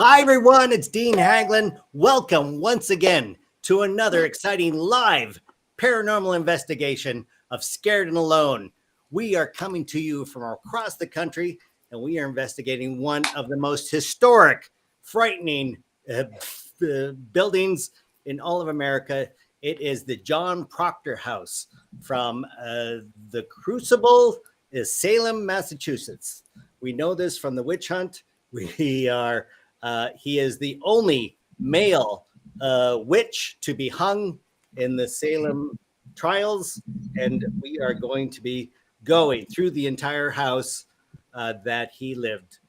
Hi, everyone. It's Dean Haglund. Welcome once again to another exciting live paranormal investigation of Scared and Alone. We are coming to you from across the country, and we are investigating one of the most historic, frightening buildings in all of America. It is the John Proctor House from the Crucible, Salem, Massachusetts. We know this from the witch hunt. He is the only male witch to be hung in the Salem trials, and we are going to be going through the entire house that he lived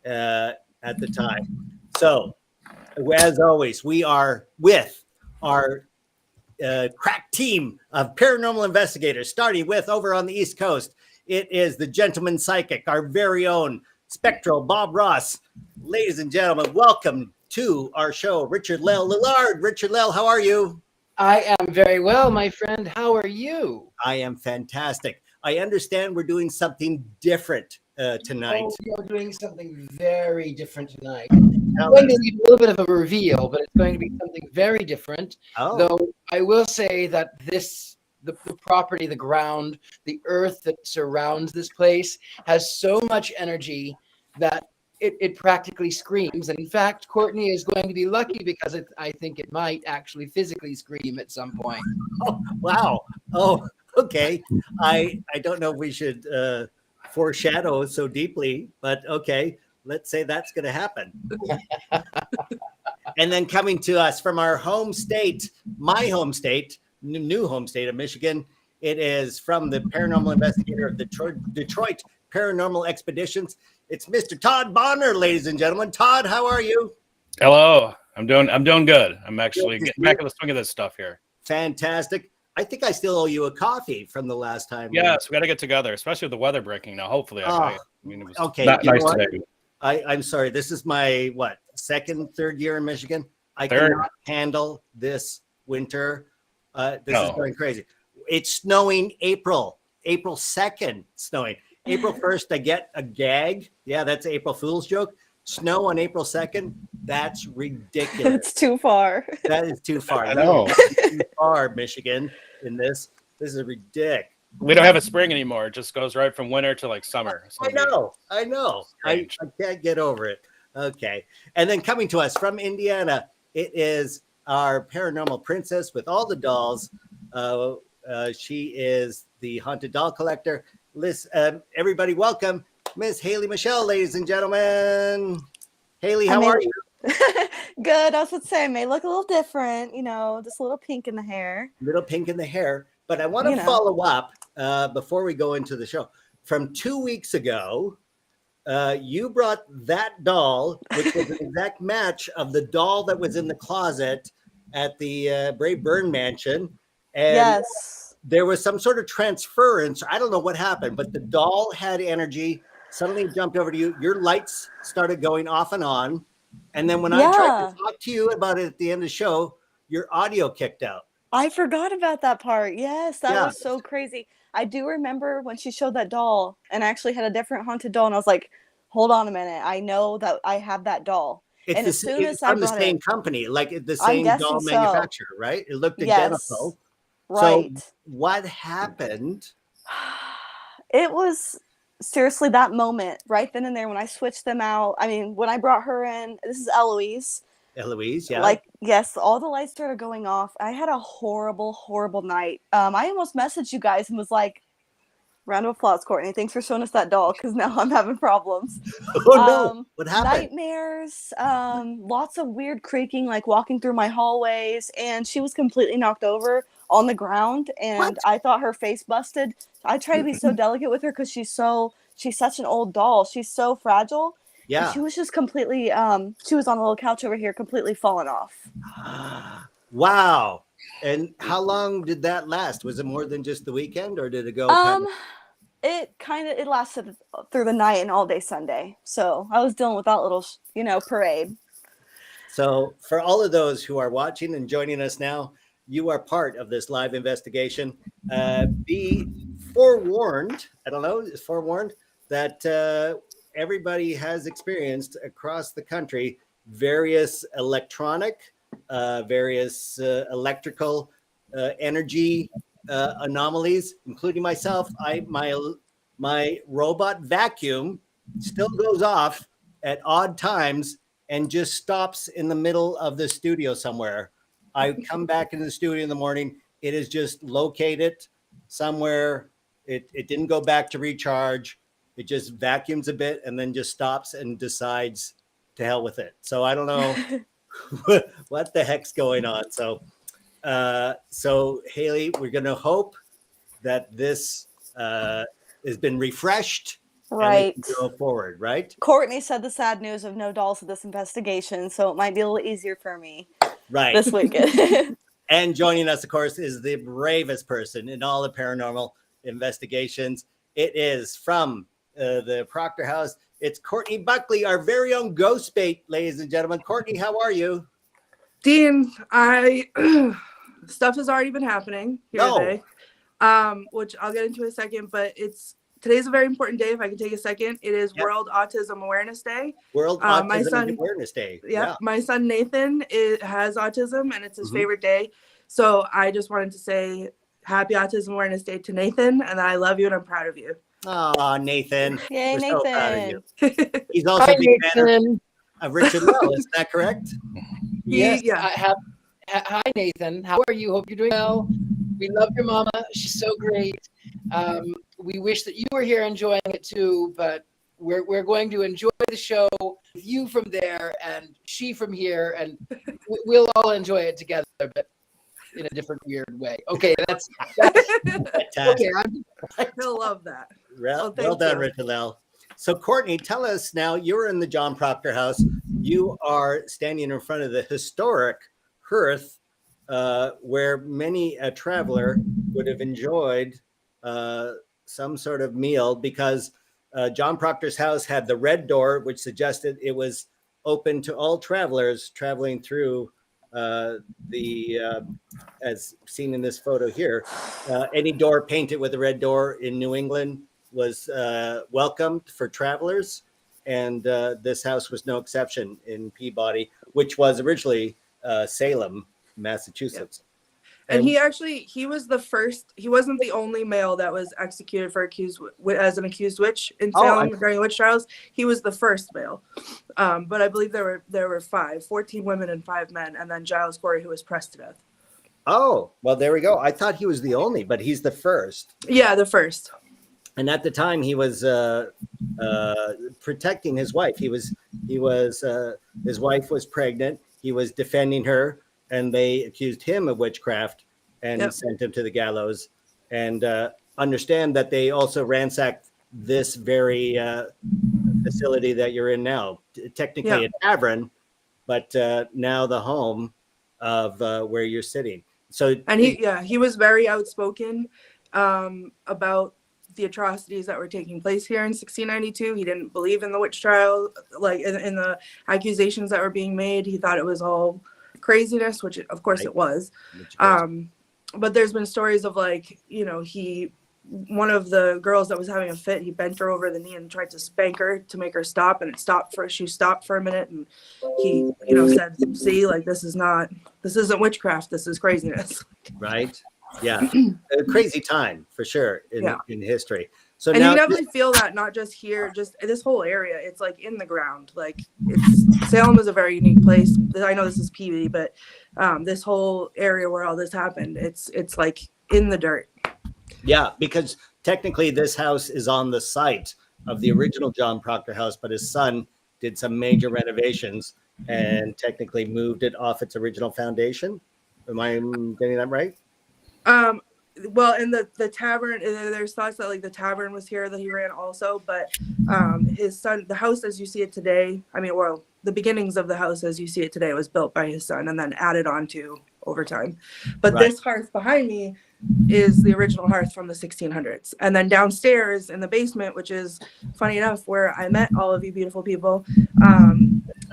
at the time. So, as always, we are with our crack team of paranormal investigators, starting with over on the East Coast. It is the gentleman psychic, our very own spectral Bob Ross. Ladies and gentlemen, welcome to our show, Richard-Lael. Lillard, Richard-Lael, how are you? I am very well, my friend. How are you? I am fantastic. I understand we're doing something different tonight. Oh, we are doing something very different tonight. I'm going to leave a little bit of a reveal, but it's going to be something very different. Oh. Though I will say that the property, the ground, the earth that surrounds this place has so much energy that it practically screams. And in fact, Courtney is going to be lucky because I think it might actually physically scream at some point. Oh, wow. Oh, okay. I don't know if we should foreshadow so deeply, but okay. Let's say that's going to happen. And then coming to us from our home state, my home state, new home state of Michigan, it is from the paranormal investigator of Detroit Paranormal Expeditions. It's Mr. Todd Bonner, ladies and gentlemen. Todd, how are you? Hello. I'm doing good. I'm actually getting back in the swing of this stuff here. Fantastic. I think I still owe you a coffee from the last time. Yes, we got to get together, especially with the weather breaking now. Hopefully, it was okay. Not nice today. I'm sorry. This is my third year in Michigan. I cannot handle this winter. This is going crazy. It's snowing April 2nd, snowing. April 1st, I get a gag. Yeah, that's April Fool's joke. Snow on April 2nd, that's ridiculous. It's too far. That is too far. I know. Too far, Michigan, in this. This is ridiculous. We don't have a spring anymore. It just goes right from winter to like summer. I know. I can't get over it. Okay. And then coming to us from Indiana, it is our paranormal princess with all the dolls. She is the haunted doll collector. Everybody welcome Miss Haley Michelle, ladies and gentlemen. Haley, how are you? Good. I was going to say, I may look a little different, just a little pink in the hair. Little pink in the hair. But I want to follow up before we go into the show. From 2 weeks ago, you brought that doll, which was an exact match of the doll that was in the closet at the Brave Byrne Mansion. And yes. There was some sort of transference. I don't know what happened, but the doll had energy. Suddenly it jumped over to you. Your lights started going off and on. And then when I tried to talk to you about it at the end of the show, your audio kicked out. I forgot about that part. Yes, that was so crazy. I do remember when she showed that doll, and I actually had a different haunted doll, and I was like, hold on a minute. I know that I have that doll. It's and as soon as I from the same company, like the same doll manufacturer, right? It looked identical. Right. So what happened? It was seriously that moment right then and there when I switched them out. I mean, when I brought her in, this is Eloise. Eloise, yeah. Like, yes, all the lights started going off. I had a horrible, horrible night. I almost messaged you guys and was like, round of applause, Courtney. Thanks for showing us that doll, because now I'm having problems. Oh, no. What happened? Nightmares, lots of weird creaking, like walking through my hallways, and she was completely knocked over on the ground, and I thought her face busted. I try to be so delicate with her because she's such an old doll. She's so fragile. Yeah. And she was just completely, she was on a little couch over here, completely fallen off. Wow. And how long did that last? Was it more than just the weekend, or did it go? It lasted through the night and all day Sunday. So I was dealing with that little, parade. So for all of those who are watching and joining us now, you are part of this live investigation. Be forewarned. I don't know, is forewarned that everybody has experienced across the country various electronic, various electrical energy anomalies, including myself. My robot vacuum still goes off at odd times and just stops in the middle of the studio somewhere. I come back into the studio in the morning. It is just located somewhere. It didn't go back to recharge. It just vacuums a bit and then just stops and decides to hell with it. So I don't know what the heck's going on. So Haley, we're going to hope that this has been refreshed. Right. And we can go forward, right? Courtney said the sad news of no dolls at this investigation, so it might be a little easier for me this weekend. And joining us, of course, is the bravest person in all the paranormal investigations. It is from the Proctor House. It's Courtney Buckley, our very own Ghost Bait, ladies and gentlemen. Courtney, how are you? Dean, stuff has already been happening here today, which I'll get into in a second, but today's a very important day. If I can take a second, it is World Autism Awareness Day. World Autism Awareness Day. Yeah, my son Nathan has autism, and it's his favorite day. So I just wanted to say happy Autism Awareness Day to Nathan, and I love you and I'm proud of you. Oh, Nathan. Yay, We're Nathan. so proud of you. He's also a big fan of Richard-Lael. Is that correct? Yes. Hi, Nathan. How are you? Hope you're doing well. We love your mama. She's so great. We wish that you were here enjoying it too, but we're going to enjoy the show with you from there and she from here, and we'll all enjoy it together, but in a different weird way. Okay, that's fantastic. Okay, he'll love that. Well done, Richard-Lael. So, Courtney, tell us now. You're in the John Proctor House. You are standing in front of the historic hearth, where many a traveler would have enjoyed some sort of meal, because John Proctor's house had the red door, which suggested it was open to all travelers traveling through as seen in this photo here. Any door painted with a red door in New England was welcomed for travelers, and this house was no exception in Peabody, which was originally Salem, Massachusetts. And he was the first. He wasn't the only male that was executed for as an accused witch in Salem during the witch trials. He was the first male, but I believe there were 14 women and 5 men, and then Giles Corey, who was pressed to death. Oh, well, there we go. I thought he was the only, but he's the first. Yeah, the first. And at the time, he was protecting his wife. His wife was pregnant. He was defending her, and they accused him of witchcraft and sent him to the gallows. And understand that they also ransacked this very facility that you're in now, technically a tavern, but now the home of where you're sitting. So, and he was very outspoken about the atrocities that were taking place here in 1692. He didn't believe in the witch trial, like in the accusations that were being made. He thought it was all craziness, which of course it was. But there's been stories of, like, one of the girls that was having a fit, he bent her over the knee and tried to spank her to make her stop, and she stopped for a minute, and he said, see, like, this isn't witchcraft, this is craziness. Right. Yeah. A crazy time for sure in history. So and now you definitely feel that, not just here, just this whole area. It's like in the ground. Like, Salem is a very unique place. I know this is Peabody, but this whole area where all this happened, it's like in the dirt. Yeah, because technically this house is on the site of the original John Proctor House, but his son did some major renovations and technically moved it off its original foundation. Am I getting that right? Well, in the tavern, there's thoughts that, like, the tavern was here that he ran also, but his son, the house as you see it today, the beginnings of the house as you see it today was built by his son and then added on to over time. But this hearth behind me is the original hearth from the 1600s. And then downstairs in the basement, which is funny enough where I met all of you beautiful people,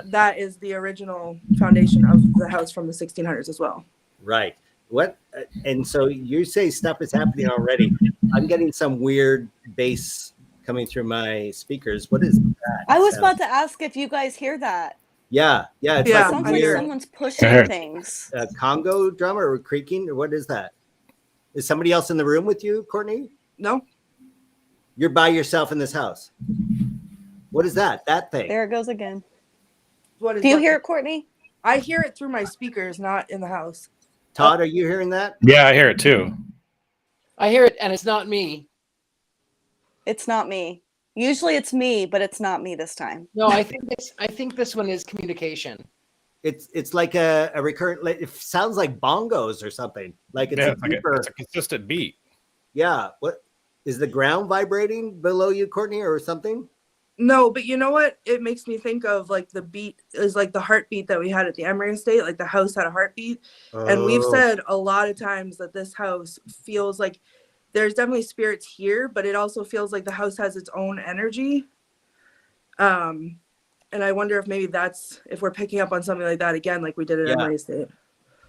that is the original foundation of the house from the 1600s as well. Right. What? And so you say stuff is happening already. I'm getting some weird bass coming through my speakers. What is that? I was about to ask if you guys hear that. Yeah, it's Yeah, like Sounds a like weird someone's pushing heard- things. Congo drum or creaking, or what is that? Is somebody else in the room with you, Courtney? No, You're by yourself in this house. What is that? That thing? There it goes again. what is? Do you what- hear it, Courtney? I hear it through my speakers, not in the house. Todd, are you hearing that? Yeah, I hear it too. I hear it, and it's not me. It's not me. Usually it's me, but it's not me this time. No, I think this one is communication. It's like a recurrent. It sounds like bongos or something. Like it's Yeah, a it's like deeper. it's a consistent beat. Yeah. What is the ground vibrating below you, Courtney, or something? No, but you know what? It makes me think of like the beat is like the heartbeat that we had at the Emory estate. Like the house had a heartbeat. And we've Oh. said a lot of times that this house feels like there's definitely spirits here, but it also feels like the house has its own energy. And I wonder if maybe that's if we're picking up on something like that again, like we did at Yeah. Emory estate.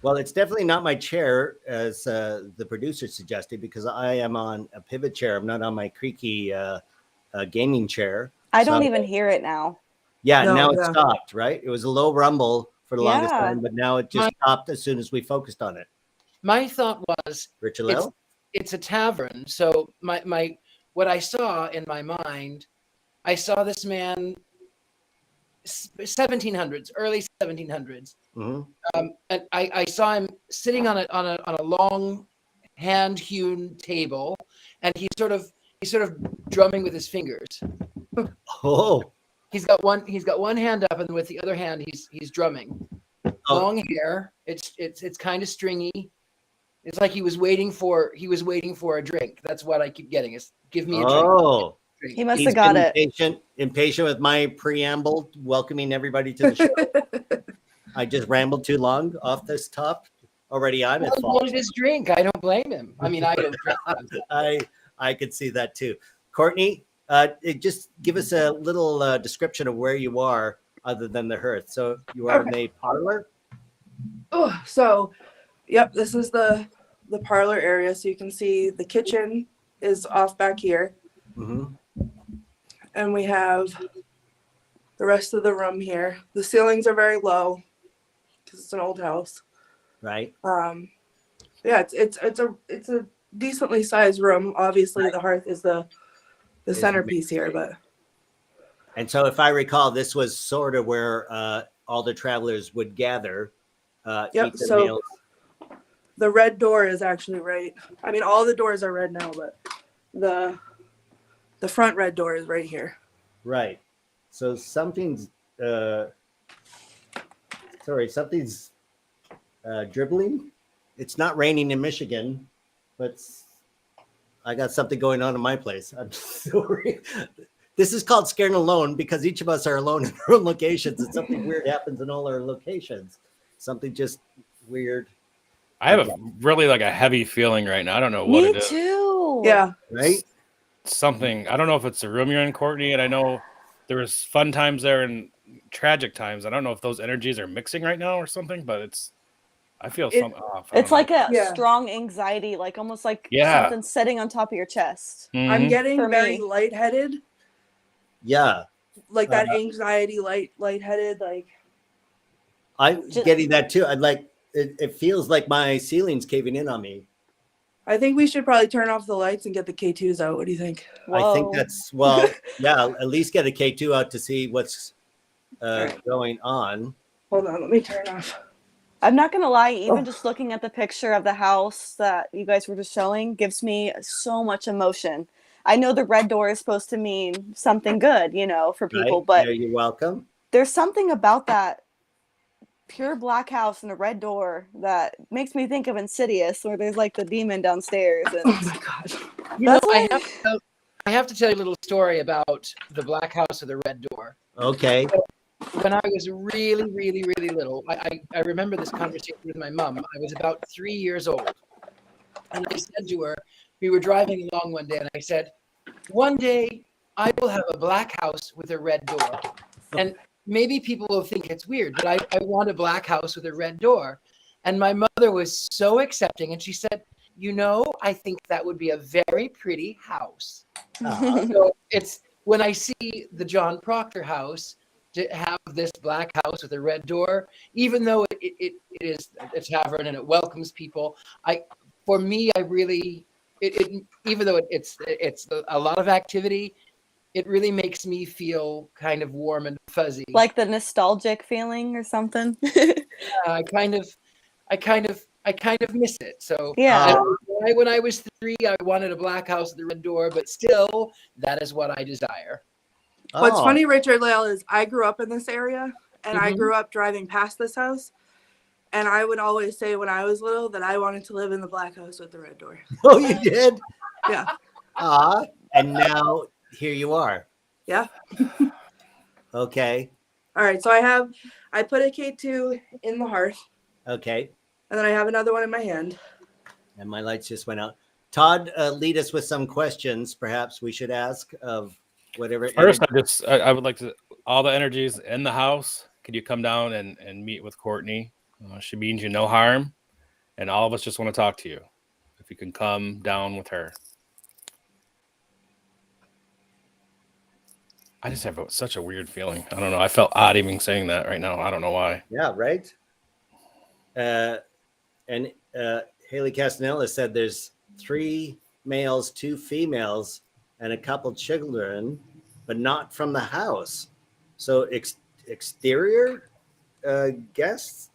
Well, it's definitely not my chair, as the producer suggested, because I am on a pivot chair. I'm not on my creaky gaming chair. I don't So- even hear it now. Yeah, No, now it yeah. stopped, right? It was a low rumble for the longest Yeah. time, but now it just stopped as soon as we focused on it. My thought was Richard-Lael? it's a tavern. So my what I saw in my mind, I saw this man 1700s, early 1700s. Mhm. And I saw him sitting on a long hand-hewn table, and he's sort of drumming with his fingers. Oh, He's got one hand up, and with the other hand he's drumming. Oh. Long hair. It's kind of stringy. It's like he was waiting for a drink. That's what I keep getting. Is give me a drink. oh. Drink. He must He's have got been it. impatient with my preamble, welcoming everybody to the show. I just rambled too long off this top. Already I'm at He fault. wanted his drink. I don't blame him. I mean, I don't. I could see that too. Courtney, just give us a little description of where you are other than the hearth. So you are in the parlor? Oh, so yep, this is the parlor area. So you can see the kitchen is off back here. Mm-hmm. And we have the rest of the room here. The ceilings are very low because it's an old house. Right. Yeah, it's a decently sized room. Obviously, the hearth is the centerpiece here, but And so if I recall, this was sort of where all the travelers would gather, Yep, eat their so- meals. the red door is actually right. I mean, all the doors are red now, but the front red door is right here. Right. So something's dribbling. It's not raining in Michigan, but I got something going on in my place. I'm sorry. This is called Scared and Alone because each of us are alone in our own locations and something weird happens in all our locations. Something just weird. I have a heavy feeling right now. I don't know what Me it is. too. Yeah. Right? Something. I don't know if it's the room you're in, Courtney, and I know there was fun times there and tragic times. I don't know if those energies are mixing right now or something, but I feel something off. It's like a Yeah. strong anxiety, like almost like Yeah. something sitting on top of your chest. I'm getting For very me. lightheaded, Yeah. like that anxiety, lightheaded, like. I'm getting that too. I'd like it feels like my ceiling's caving in on me. I think we should probably turn off the lights and get the K2s out. What do you think? I think Whoa. that's yeah, at least get a K2 out to see what's going on. Hold on, let me turn off. I'm not gonna lie, even Oh. just looking at the picture of the house that you guys were just showing gives me so much emotion. I know the red door is supposed to mean something good, for people, Right? but Yeah, you're welcome. there's something about that pure black house and a red door that makes me think of Insidious, where there's like the demon downstairs. And Oh my god. You know, That's I why- have to tell you a little story about the black house with the red door. Okay. When I was really, really, really little, I remember this conversation with my mom. I was about 3 years old. And I said to her, we were driving along one day, and I said, one day I will have a black house with a red door. And maybe people will think it's weird, but I want a black house with a red door. And my mother was so accepting, and she said, I think that would be a very pretty house. So it's when I see the John Proctor House, to have this black house with a red door, even though it is a tavern and it welcomes people. For me, I really, even though it's a lot of activity, it really makes me feel kind of warm and fuzzy. Like the nostalgic feeling or something. I kind of miss it. So Yeah. when I was 3, I wanted a black house with a red door, but still, that is what I desire. What's Oh, funny, Richard-Lael, is I grew up in this area, and I Mhm. grew up driving past this house. And I would always say when I was little that I wanted to live in the black house with the red door. Oh, you did? Yeah. And now here you are. Yeah. Okay. All right. So I put a K2 in the hearth, Okay. and then I have another one in my hand. And my lights just went out. Todd, lead us with some questions. Perhaps we should ask of whatever. First, I would like to, all the energies in the house, could you come down and meet with Courtney? She means you no harm, and all of us just want to talk to you. If you can come down with her. I just have such a weird feeling. I don't know. I felt odd even saying that right now. I don't know why. Yeah, right. And Haley Castanella said there's 3 males, 2 females, and a couple children, but not from the house. So exterior guests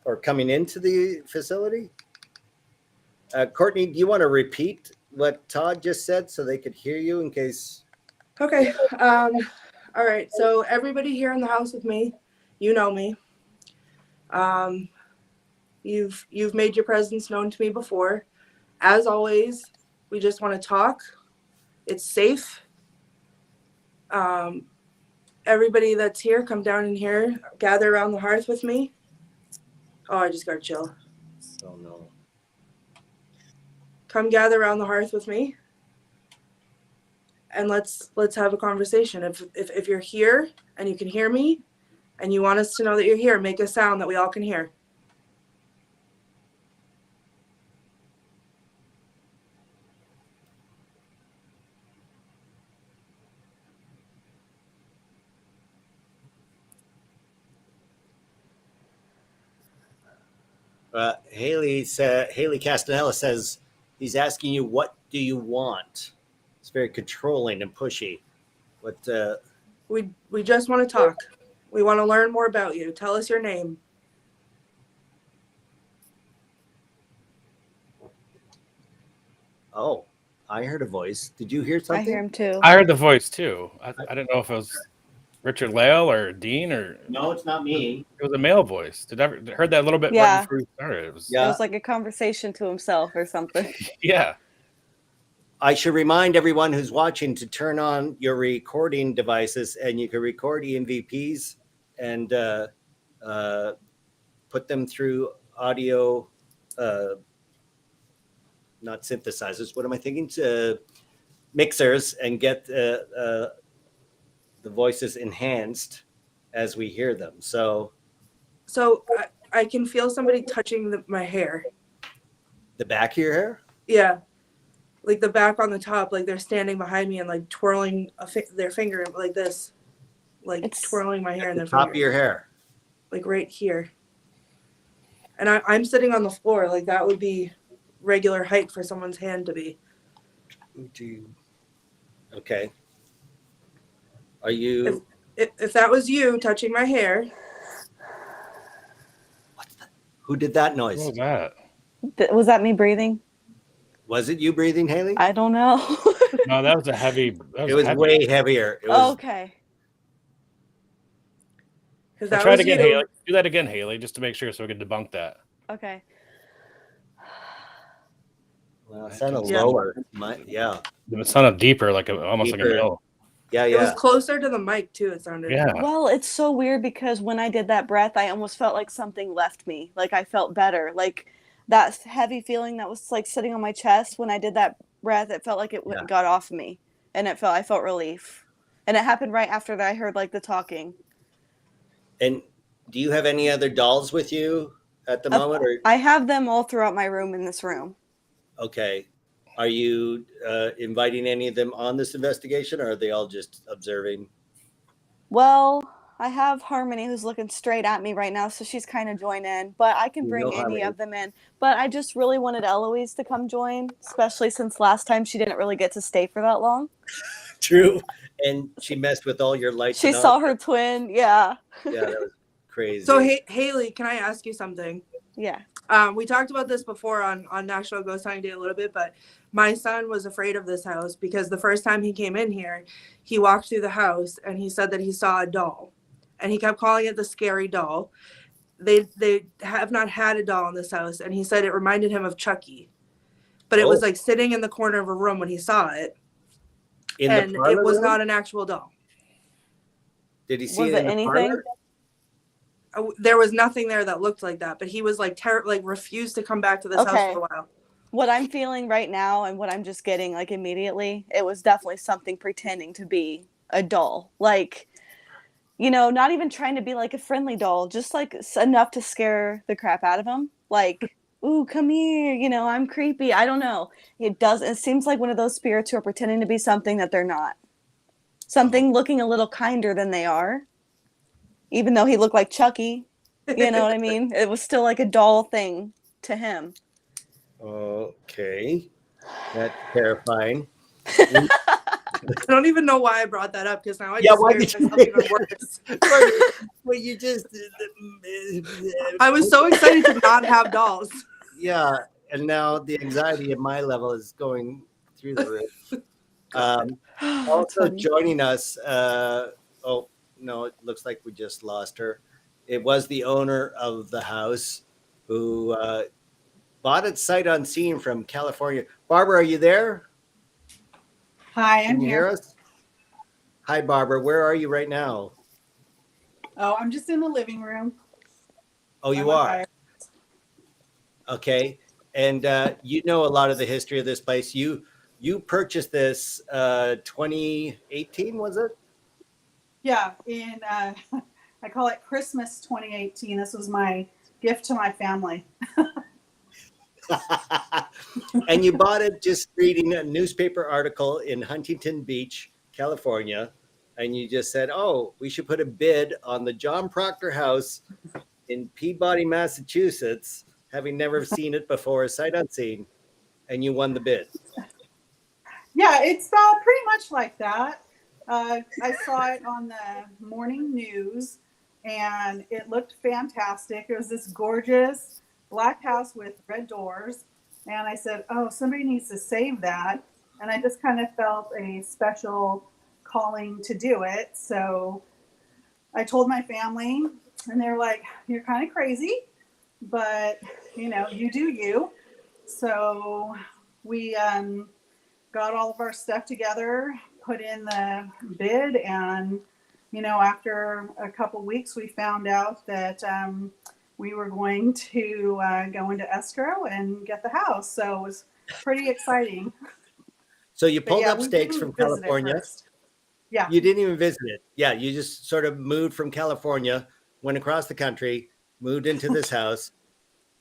or coming into the facility. Courtney, do you want to repeat what Todd just said so they could hear you in case? Okay. All right. So everybody here in the house with me, you know me. You've made your presence known to me before. As always, we just want to talk. It's safe. Everybody that's here, come down in here, gather around the hearth with me. Oh, I just got to chill. Oh no. Come gather around the hearth with me. And let's have a conversation. If you're here and you can hear me and you want us to know that you're here, make a sound that we all can hear. Haley Castanella says he's asking you, what do you want? It's very controlling and pushy. What? We just want to talk. We want to learn more about you. Tell us your name. Oh, I heard a voice. Did you hear I something? hear him too. I heard the voice too. I didn't know if it was Richard-Lael or Dean or. No, it's not me. It was a male voice. Heard that a little bit Yeah. right before we started. It was It was like a conversation to himself or something. yeah. I should remind everyone who's watching to turn on your recording devices, and you can record EMVPs and put them through audio, not synthesizers. What am I thinking? Mixers, and get the voices enhanced as we hear them. So I can feel somebody touching my hair. the back of your hair? Yeah. Like the back on the top, like they're standing behind me and like twirling their finger like this, like It's twirling my hair in The their top finger, of your hair. like right here. And I'm sitting on the floor, like that would be regular height for someone's hand to be. Okay. Are you? If that was you touching my hair, Who did that What noise? was that? Was that me breathing? Was it you breathing, Haley? I don't know. No, that was a heavy. It was heavy. way heavier. It was, Okay. because that Try it was again, you. Haley. Do that again, Haley, just to make sure so we can debunk that. Okay. Well, it sounded Yeah. lower. Yeah. It sounded deeper, almost like a Deeper. male. Yeah. It was Yeah. closer to the mic too. It sounded. Yeah. Well, it's so weird because when I did that breath, I almost felt like something left me. Like I felt better. Like that heavy feeling that was like sitting on my chest when I did that breath, it felt like it Yeah. got off me, and I felt relief. And it happened right after that I heard like the talking. And do you have any other dolls with you at the moment? Or I have them all throughout my room in this room. okay, are you inviting any of them on this investigation, or are they all just observing? Well, I have Harmony who's looking straight at me right now, so she's kind of joined in. But I can You bring know any Harmony. of them in. But I just really wanted Eloise to come join, especially since last time she didn't really get to stay for that long. True. And she messed with all your lights. She and saw all. her twin. Yeah. Yeah, that was crazy. So Haley, can I ask you something? Yeah. We talked about this before on National Ghost Hunting Day a little bit, but my son was afraid of this house because the first time he came in here, he walked through the house and he said that he saw a doll, and he kept calling it the scary doll. They have not had a doll in this house, and he said it reminded him of Chucky, but it was like sitting in the corner of a room when he saw it, and it was not an actual doll. Did he see Was it in it the anything? parlor? There was nothing there that looked like that, but he was like refused to come back to this house for a while. What I'm feeling right now and what I'm just getting like immediately, it was definitely something pretending to be a doll. Like, you know, not even trying to be like a friendly doll, just like enough to scare the crap out of him. Like, ooh, come here, you know, I'm creepy. I don't know. It seems like one of those spirits who are pretending to be something that they're not. Something looking a little kinder than they are. Even though he looked like Chucky, you know what I mean? It was still like a doll thing to him. Okay. That's terrifying. I don't even know why I brought that up, because now I Yeah, why did myself even worse. Well, you just. I was so excited to not have dolls. Yeah, and now the anxiety at my level is going through the roof. Also joining us. Oh no, it looks like we just lost her. It was the owner of the house who bought it sight unseen from California. Barbara, are you there? Hi, Can I'm you here. hear us? Hi, Barbara. Where are you right now? Oh, I'm just in the living room. Oh, you are? Okay. And you know a lot of the history of this place. You purchased this 2018, was it? Yeah, in I call it Christmas 2018. This was my gift to my family. And you bought it just reading a newspaper article in Huntington Beach, California. And you just said, oh, we should put a bid on the John Proctor House in Peabody, Massachusetts, having never seen it before, sight unseen. And you won the bid. Yeah, it's pretty much like that. I saw it on the morning news, and it looked fantastic. It was this gorgeous black house with red doors. And I said, oh, somebody needs to save that. And I just kind of felt a special calling to do it. So I told my family, and they're like, you're kind of crazy, but you know, you do you. So we got all of our stuff together, put in the bid, and you know, after a couple weeks, we found out that we were going to go into escrow and get the house. So it was pretty exciting. So you pulled up we stakes didn't from visit it California. first. Yeah. You didn't even visit it. Yeah, you just sort of moved from California, went across the country, moved into this house.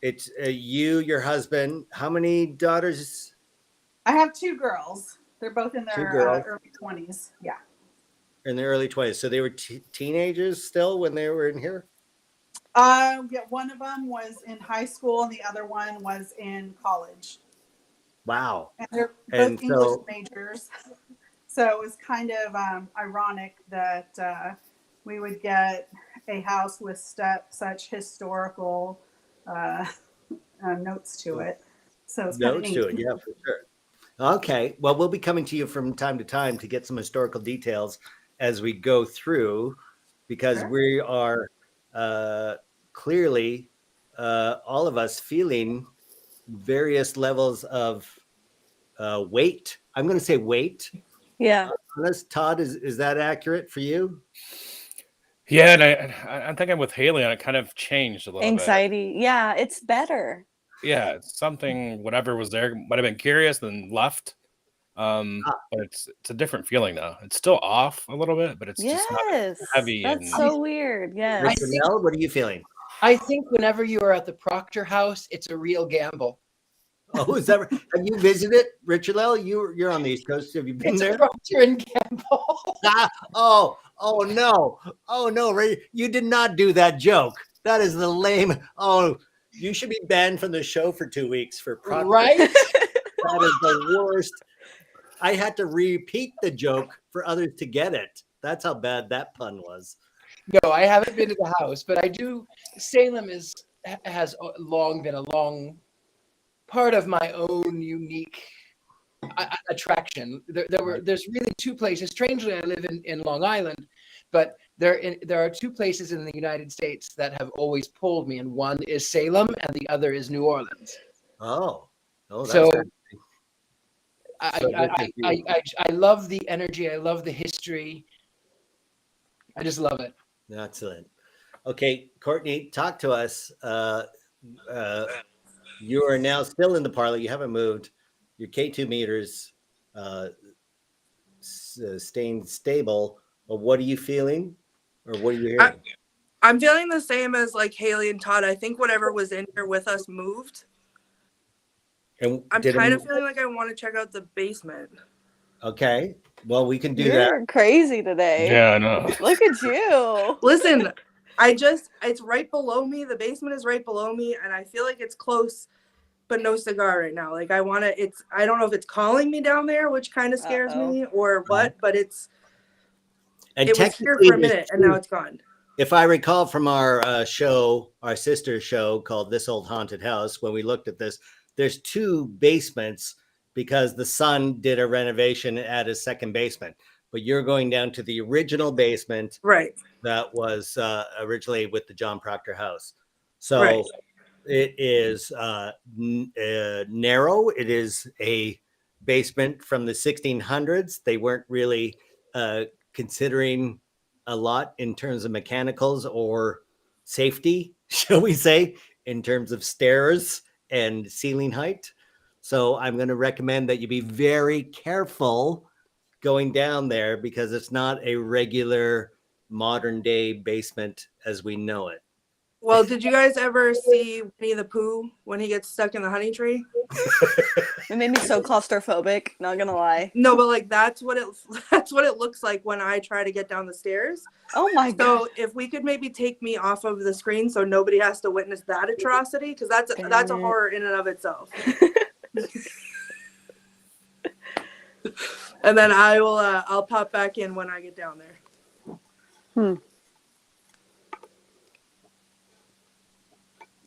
It's you, your husband. How many daughters? I have two girls. They're both in their early 20s. Yeah. In their early 20s. So they were teenagers still when they were in here? Yeah, one of them was in high school and the other one was in college. Wow. And they're both English majors. So it was kind of ironic that we would get a house with such historical notes to it. So it's notes kind of to it, yeah, for sure. Okay, well, we'll be coming to you from time to time to get some historical details as we go through, because we are clearly all of us feeling various levels of weight. I'm going to say weight. Yeah. Todd, is that accurate for you? Yeah, and I think I'm with Haley on it. Kind of changed a little Anxiety. bit. Yeah, it's better. Yeah, it's something, whatever was there might have been curious and left. But it's a different feeling now. It's still off a little bit, but it's just not heavy. That's so weird. Yes. Richard-Lael, what are you feeling? I think whenever you are at the Proctor House, it's a real gamble. Oh, is that right? Have you visited Richard-Lael? You're on the East Coast. Have you been It's there? Procter and Gamble. Oh no. Oh no, Ray, you did not do that joke. That is the lame. Oh, you should be banned from the show for 2 weeks for Procter. Right? That is the worst. I had to repeat the joke for others to get it. That's how bad that pun was. No, I haven't been to the house, but I do. Salem has long been a long part of my own unique attraction. There's really two places. Strangely, I live in Long Island, but there are two places in the United States that have always pulled me, and one is Salem, and the other is New Orleans. Oh, that's So good. I love the energy. I love the history. I just love it. Excellent. Okay, Courtney, talk to us. You are now still in the parlor. You haven't moved. Your K2 meters staying stable. But what are you feeling, or what are you hearing? I'm feeling the same as like Haley and Todd. I think whatever was in here with us moved. And I'm kind of feeling like I want to check out the basement. Okay. Well, we can do You're that. crazy today. Yeah, I know. Look at you. Listen, it's right below me. The basement is right below me, and I feel like it's close, but no cigar right now. Like I don't know if it's calling me down there, which kind of scares me, or what, but it was here for a minute, and now it's gone. If I recall from our show, our sister show called This Old Haunted House, when we looked at this, there's 2 basements because the son did a renovation at his second basement. But you're going down to the original basement, right? That was originally with the John Proctor House. So right. It is narrow. It is a basement from the 1600s. They weren't really considering a lot in terms of mechanicals or safety, shall we say, in terms of stairs and ceiling height. So I'm going to recommend that you be very careful going down there because it's not a regular modern day basement as we know it. Well, did you guys ever see Winnie the Pooh when he gets stuck in the honey tree? It made me so claustrophobic, not gonna lie. No, but like that's what it looks like when I try to get down the stairs. Oh my god. So if we could maybe take me off of the screen so nobody has to witness that atrocity, because that's a horror in and of itself. And then I'll pop back in when I get down there.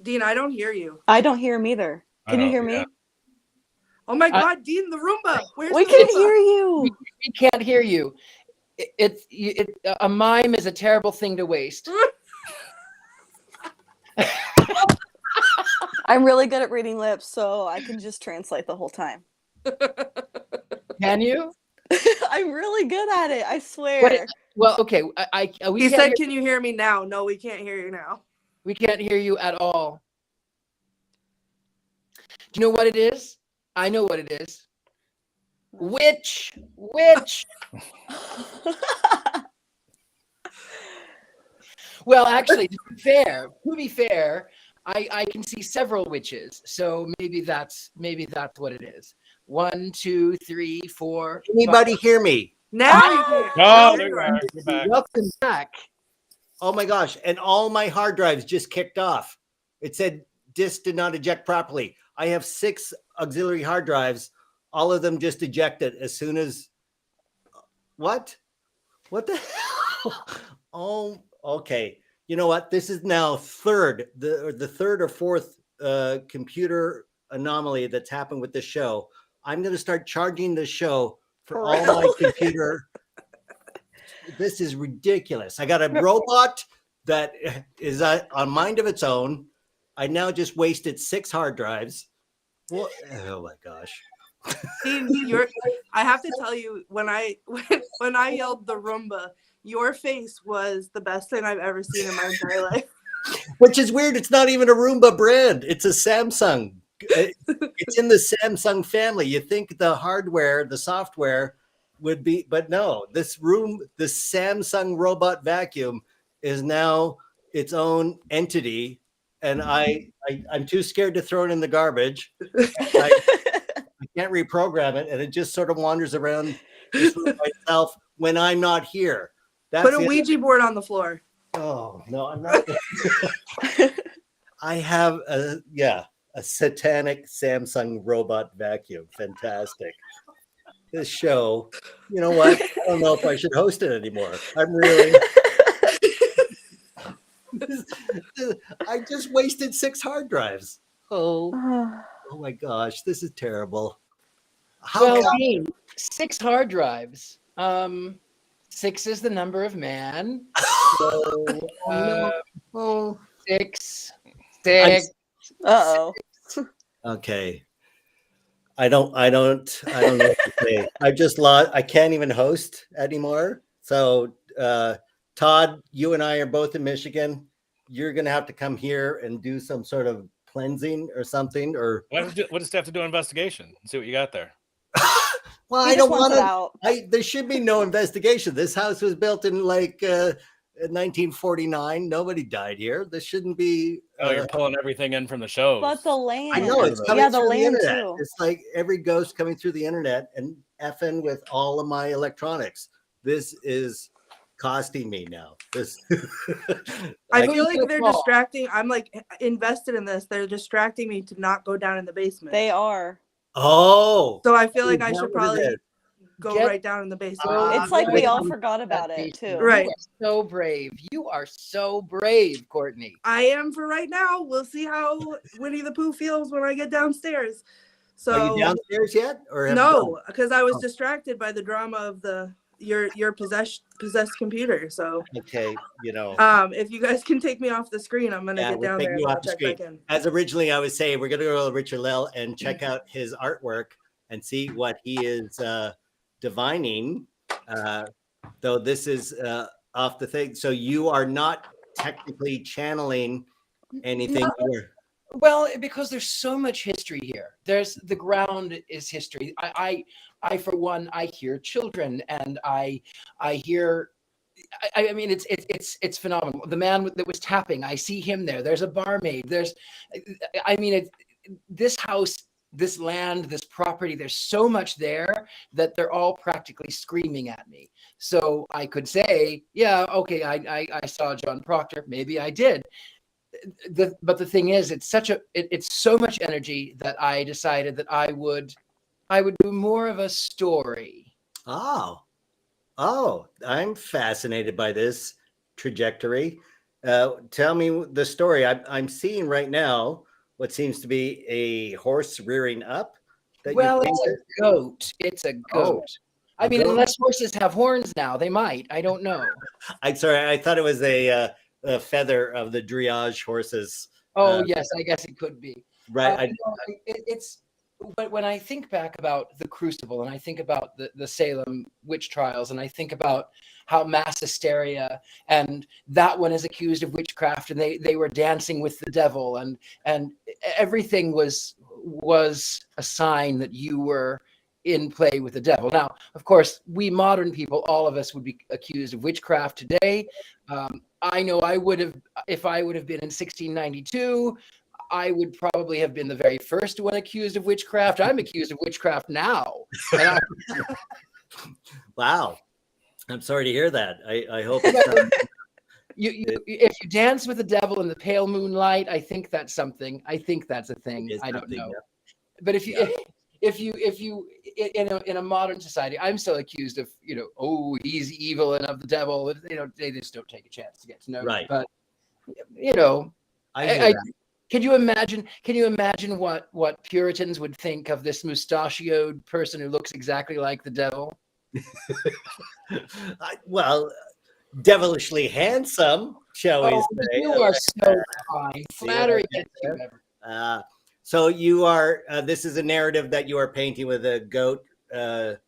Dean, I don't hear you. I don't hear him either. Can you hear me? Oh my God, Dean, the Roomba. Where's we the can Roomba? hear you. We can't hear you. A mime is a terrible thing to waste. I'm really good at reading lips, so I can just translate the whole time. Can you? I'm really good at it. I swear. Well, okay. He said, "Can you hear me now?" No, we can't hear you now. We can't hear you at all. Do you know what it is? I know what it is. Witch. Well, actually, to be fair, I can see several witches, so maybe that's what it is. 1, 2, 3, 4. Anybody hear me? Now you can. Oh, there you are. You're back. Welcome back. Oh my gosh. And all my hard drives just kicked off. It said disk did not eject properly. I have 6 auxiliary hard drives. All of them just ejected as soon as. What the hell? Oh, okay. You know what? This is now the third or fourth computer anomaly that's happened with the show. I'm going to start charging the show for all my computer. This is ridiculous. I got a robot that is on mind of its own. I now just wasted 6 hard drives. What? Oh my gosh. I have to tell you, when I yelled the Roomba, your face was the best thing I've ever seen in my entire life. Which is weird. It's not even a Roomba brand. It's a Samsung. It's in the Samsung family. You think the hardware, the software would be, but no, the Samsung robot vacuum is now its own entity and I'm too scared to throw it in the garbage. I can't reprogram it, and it just sort of wanders around this room by itself when I'm not here. That's Put a Ouija board on the floor. Oh no, I'm not. I have a satanic Samsung robot vacuum. Fantastic. This show, you know what? I don't know if I should host it anymore. I'm really. I just wasted 6 hard drives. Oh my gosh, this is terrible. Well, Dean, 6 hard drives. 6 is the number of man. So, 6. Uh-oh. Okay. I don't know what to say. I've just lost. I can't even host anymore. So, Todd, you and I are both in Michigan. You're going to have to come here and do some sort of cleansing or something. Or What does it have to do an investigation? See what you got there. well, He I don't just wants want it out. to. There should be no investigation. This house was built in like 1949. Nobody died here. This shouldn't be. Oh, you're pulling everything in from the shows. But the land. I know it's coming the through the land internet. too. It's like every ghost coming through the internet and effing with all of my electronics. This is costing me now. This. I feel like they're distracting. I'm like invested in this. They're distracting me to not go down in the basement. They are. Oh. So I feel like I Is that should what it probably is? go Get- right down in the basement. It's like we all Right. forgot about it too. Right. You are so brave. You are so brave, Courtney. I am for right now. We'll see how Winnie the Pooh feels when I get downstairs. So Are you downstairs yet? Or have you no, because I was Oh. distracted by the drama of your possessed computer. So done? Okay, if you guys can take me off the screen, I'm gonna Yeah, get we'll down take there and you I'll off the check back screen. in. As originally I was saying, we're gonna go to Richard-Lael and check out his artwork and see what he is divining. Though this is off the thing. So you are not technically channeling anything here. Well, because there's so much history here. The ground is history. I for one, I hear children, and I hear. I mean, it's phenomenal. The man that was tapping, I see him there. There's a barmaid. This house, this land, this property. There's so much there that they're all practically screaming at me. So I could say, yeah, okay, I saw John Proctor. Maybe I did. But the thing is, it's so much energy that I decided that I would do more of a story. Oh, I'm fascinated by this trajectory. Tell me the story. I'm seeing right now what seems to be a horse rearing up. Well, it's a goat. It's a goat. I mean, goat. unless horses have horns now, they might. I don't know. I'm sorry. I thought it was a feather of the dressage horses. Oh, yes, I guess it could be. Right. But when I think back about the Crucible, and I think about the Salem Witch Trials, and I think about how mass hysteria, and that one is accused of witchcraft, and they were dancing with the devil, and everything was a sign that you were in play with the devil. Now, of course, we modern people, all of us would be accused of witchcraft today. I know I would have, if I would have been in 1692, I would probably have been the very first one accused of witchcraft. I'm accused of witchcraft now. Wow. I'm sorry to hear that. I hope it's if you dance with the devil in the pale moonlight, I think that's something. I think that's a thing. I don't know. Yeah. But if you in a modern society, I'm still accused of, he's evil and of the devil. They just don't take a chance to get to know me. But can you imagine what Puritans would think of this mustachioed person who looks exactly like the devil? Well, devilishly handsome, shall we say? You are so kind. Flattery gets you ever. So you are. This is a narrative that you are painting with a goat. It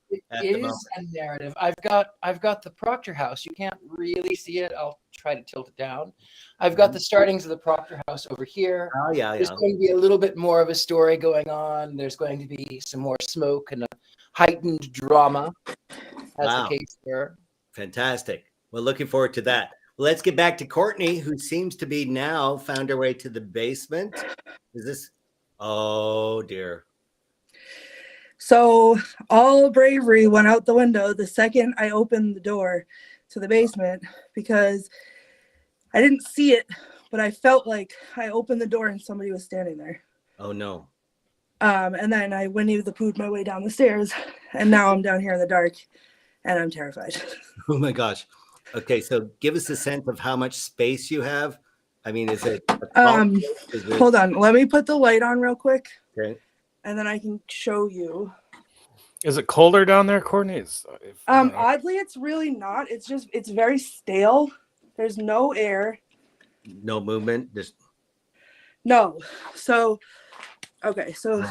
is a narrative. I've got the Proctor House. You can't really see it. I'll try to tilt it down. I've got the startings of the Proctor House over here. Oh yeah, There's going to be a little bit more of a story going on. There's going to be some more smoke and a heightened drama, as the case were. Fantastic. Well, looking forward to that. Let's get back to Courtney, who seems to be now found her way to the basement. Is this? Oh dear. So all bravery went out the window the second I opened the door to the basement because I didn't see it, but I felt like I opened the door and somebody was standing there. Oh no. And then I Winnie the Pooh'd my way down the stairs, and now I'm down here in the dark, and I'm terrified. Oh my gosh. Okay, so give us a sense of how much space you have. I mean, is it? Hold on, let me put the light on real quick, Okay. and then I can show you. Is it colder down there, Courtney? Oddly, it's really not. It's very stale. There's no air. No movement. Just. No. So, okay. So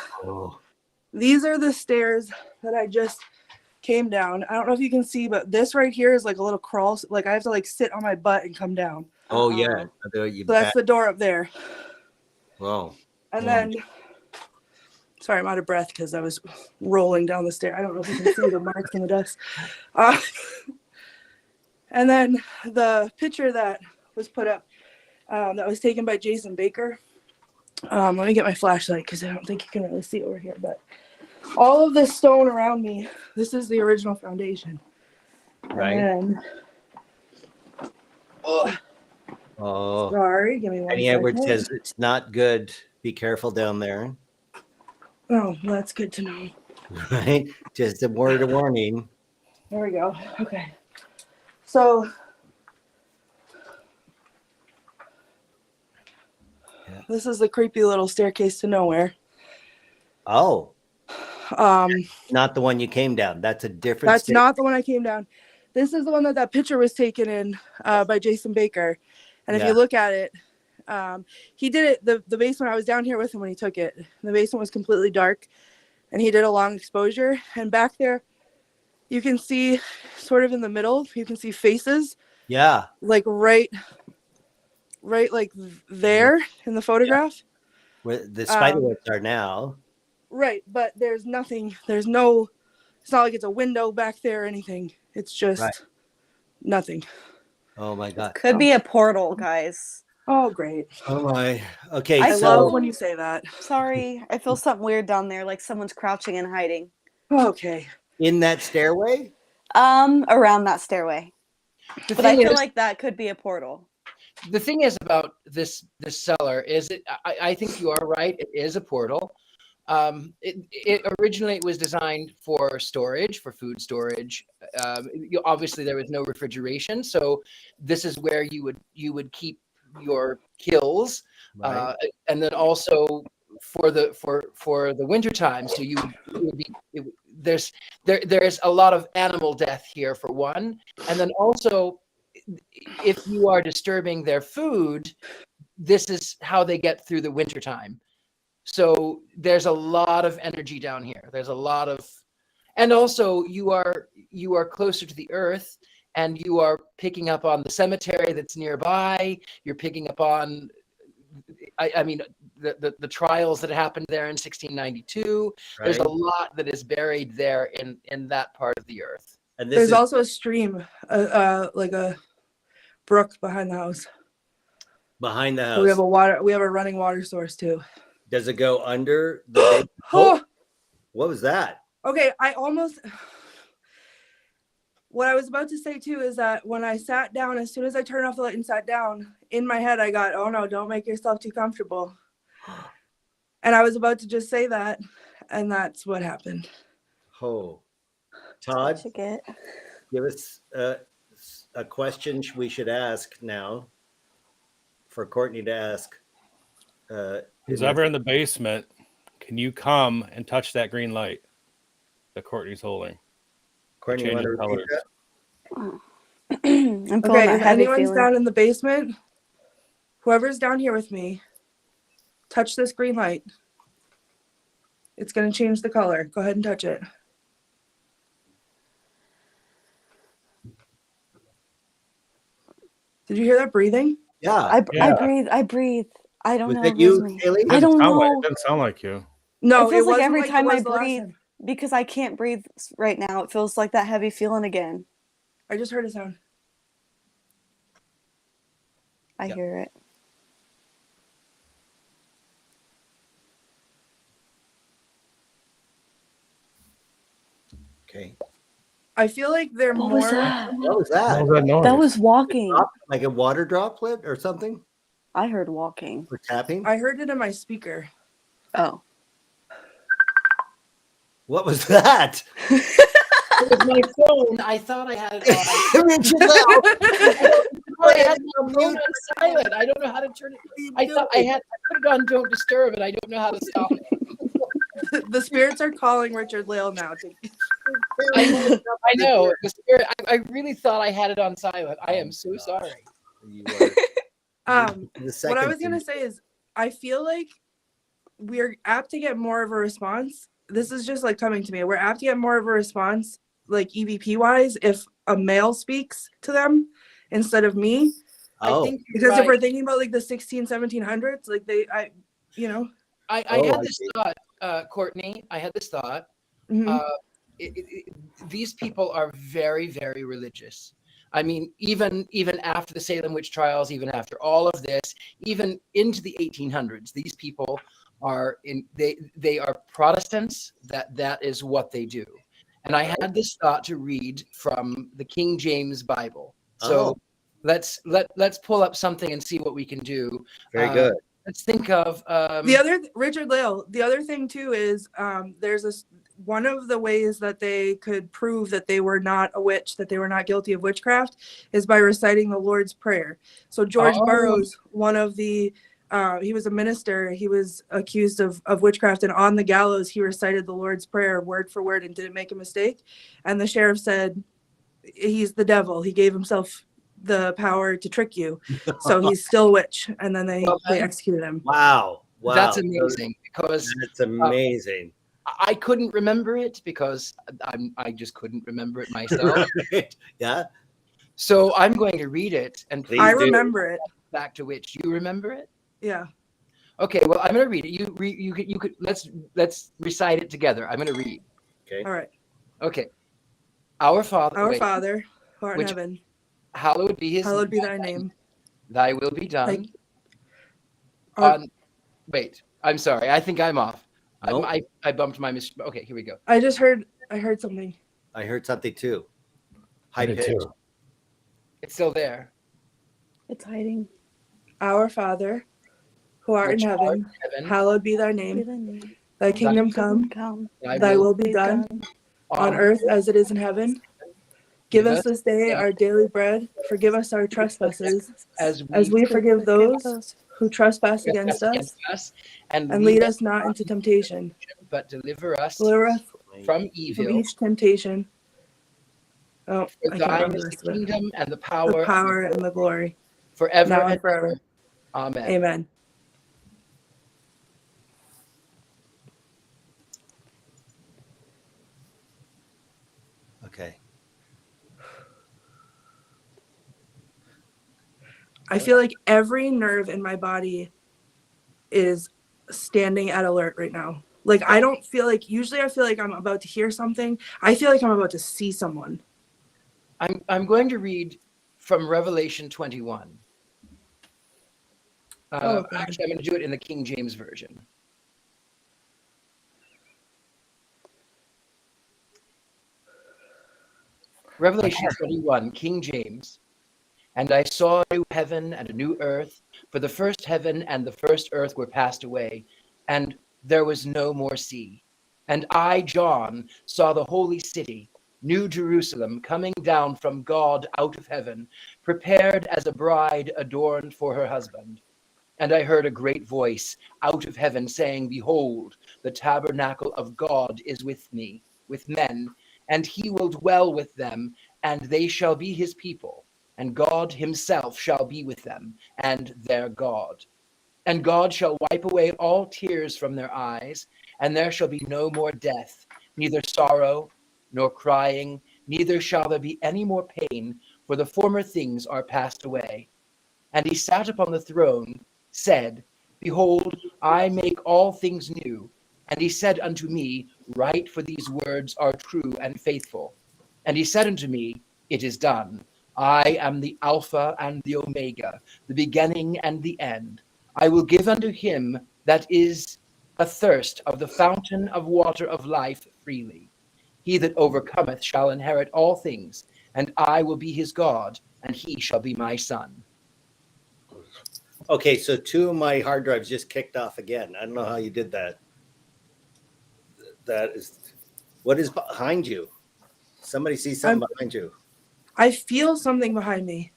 these are the stairs that I just came down. I don't know if you can see, but this right here is like a little crawl. Like I have to like sit on my butt and come down. Oh yeah. So that's the door up there. Whoa. And then, sorry, I'm out of breath because I was rolling down the stair. I don't know if you can see the marks in the dust. And then the picture that was put up, that was taken by Jason Baker. Let me get my flashlight because I don't think you can really see over here. But all of this stone around me, this is the original foundation. Right. And then, sorry, give me one Penny second. Edwards says it's not good. Be careful down there. Oh, well, that's good to know. Right. Just a word of warning. There we go. Okay. So this is the creepy little staircase to nowhere. Oh. Not the one you came down. That's a different. That's not the one I came down. This is the one that picture was taken in by Jason Baker. And if you look at it, he did it, the basement, I was down here with him when he took it. The basement was completely dark and he did a long exposure. And back there, you can see sort of in the middle, you can see faces. Yeah. Like right like there in the photograph. Where the spiderwebs are now. Right, but there's nothing, it's not like it's a window back there or anything. It's just nothing. Oh my God. Could be a portal, guys. Oh, great. Oh my. Okay. I so love when you say that. Sorry, I feel something weird down there, like someone's crouching and hiding. Okay. in that stairway? Around that stairway. But I feel is, like that could be a portal. the thing is about this cellar is I think you are right. It is a portal. It originally was designed for storage, for food storage. Obviously there was no refrigeration, so this is where you would keep your kills, Right. and then also for the winter time. So there's a lot of animal death here for one, and then also if you are disturbing their food, this is how they get through the winter time. So there's a lot of energy down here. There's a lot of, and also you are closer to the earth, and you are picking up on the cemetery that's nearby. You're picking up on, I mean, the trials that happened there in 1692. Right. There's a lot that is buried there in that part of the earth. And this There's is also a stream, like a brook behind the house. behind the So house. we have a running water source too. Does it go under the big Oh, What was that? okay. What I was about to say too is that when I sat down, as soon as I turned off the light and sat down, in my head I got, "Oh no, don't make yourself too comfortable." And I was about to just say that, and that's what happened. Oh. Todd, What you get? give us a question we should ask now for Courtney to ask. Who's ever in the basement, can you come and touch that green light that Courtney's holding? Courtney, you want to Changing repeat colors. that? I'm feeling Okay, that if heavy anyone's feeling. down in the basement, whoever's down here with me, touch this green light. It's going to change the color. Go ahead and touch it. Did you hear that breathing? Yeah. I Yeah. breathe. I don't Was know. it if it's you, me. Haley? I don't know. It doesn't sound like you. No, It feels like wasn't every it time I was the last breathe, time. because I can't breathe right now, it feels like that heavy feeling again. I just heard a sound. I Yep. hear it. Okay. I feel like they're What more. was that? What was What that? was that noise? That was walking. Like a water droplet or something? I heard walking. Or tapping? I heard it in my speaker. Oh. What was that? It was my phone. I thought I had it on. Richard-Lael. I had my phone on silent. I don't know how to turn it. I thought I put it on Don't Disturb, and I don't know how to stop it. The spirits are calling Richard-Lael now. I know. The spirit. I really thought I had it on silent. I am so sorry. You are Um, the what second I was gonna thing. say is, I feel like we're apt to get more of a response. This is just like coming to me. We're apt to get more of a response, like EVP wise, if a male speaks to them instead of me. Oh, I think Because right. if we're thinking about like the 1700s, like you know. I Oh, had I this see. thought, Courtney. I had this thought. Mhm. These people are very, very religious. I mean, even after the Salem Witch Trials, even after all of this, even into the 1800s, these people are they are Protestants. That is what they do. And I had this thought to read from the King James Bible. So Oh. let's pull up something and see what we can do. Very good. Let's think of The other Richard-Lael. The other thing too is there's this one of the ways that they could prove that they were not a witch, that they were not guilty of witchcraft, is by reciting the Lord's Prayer. So George Oh. Burroughs, one of the he was a minister. He was accused of witchcraft, and on the gallows he recited the Lord's Prayer word for word and didn't make a mistake. And the sheriff said, "He's the devil. He gave himself the power to trick you, so he's still a witch." And then they executed him. Wow. Wow. That's amazing because That's amazing. I couldn't remember it because I just couldn't remember it myself. Right. Yeah. So I'm going to read it and Please I do. remember it. back to which you remember it. Yeah. Okay, well I'm going to read it. You could let's recite it together. I'm going to read. Okay. All right. Okay. Our Father, Our wait, Father, who art in Which- heaven, hallowed be his hallowed be thy name. Thy will be done. Like, our- On wait, I'm sorry. I think I'm off. Nope. I bumped my okay, here we go. I heard something. I heard something too. High I did pitch. too. It's still there. It's hiding. Our Father, who art in Which art heaven, in heaven, hallowed be thy Be name. thy name. Thy kingdom Kingdom come, come. thy will be done on earth as it is in heaven. Give us this day our daily bread. Forgive us our trespasses, as as we forgive those who trespass against us. and And lead us not into temptation. but deliver us Deliver us from from evil. each temptation. Oh, For I can't thine remember is the the rest of it. kingdom and the The power, power and the glory, forever now and and forever. ever. Amen. Amen. Okay. I feel like every nerve in my body is standing at alert right now. Like I don't feel like usually I feel like I'm about to hear something. I feel like I'm about to see someone. I'm going to read from Revelation 21. God. Actually, I'm going to do it in the King James Version. Revelation 21, King James. And I saw a new heaven and a new earth, for the first heaven and the first earth were passed away, and there was no more sea. And I, John, saw the holy city, New Jerusalem, coming down from God out of heaven, prepared as a bride adorned for her husband. And I heard a great voice out of heaven saying, Behold, the tabernacle of God is with me, with men, and he will dwell with them, and they shall be his people, and God himself shall be with them, and their God. And God shall wipe away all tears from their eyes, and there shall be no more death, neither sorrow, nor crying, neither shall there be any more pain, for the former things are passed away. And he sat upon the throne, said, Behold, I make all things new. And he said unto me, Write, for these words are true and faithful. And he said unto me, It is done. I am the Alpha and the Omega, the beginning and the end. I will give unto him that is athirst of the fountain of water of life freely. He that overcometh shall inherit all things, and I will be his God, and he shall be my son. Okay, so 2 of my hard drives just kicked off again. I don't know how you did that. That is, what is behind you? Somebody sees something behind you. I feel something behind me.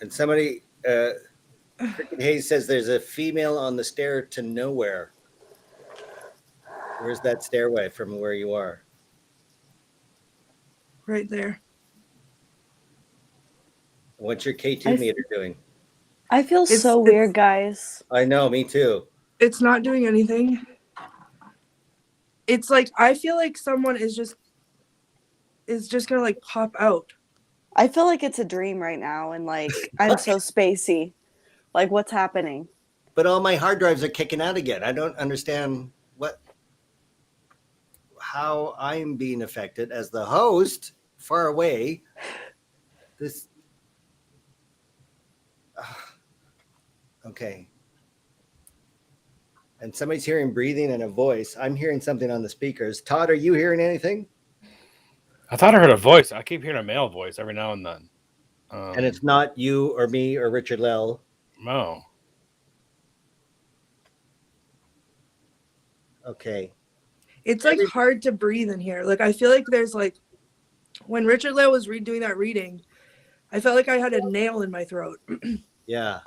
And somebody, Cricket Hayes says there's a female on the stair to nowhere. Where's that stairway from where you are? Right there. What's your K2 meter doing? I feel It's- so it's- weird, guys. I know, me too. It's not doing anything. It's like I feel like someone is just gonna like pop out. I feel like it's a dream right now, and like I'm so spacey. Like, what's happening? But all my hard drives are kicking out again. I don't understand how I'm being affected as the host far away. This. Okay. And somebody's hearing breathing and a voice. I'm hearing something on the speakers. Todd, are you hearing anything? I thought I heard a voice. I keep hearing a male voice every now and then. And it's not you or me or Richard-Lael. No. Okay. It's like hard to breathe in here. Like I feel like there's like when Richard-Lael was doing that reading, I felt like I had a nail in my throat. Yeah.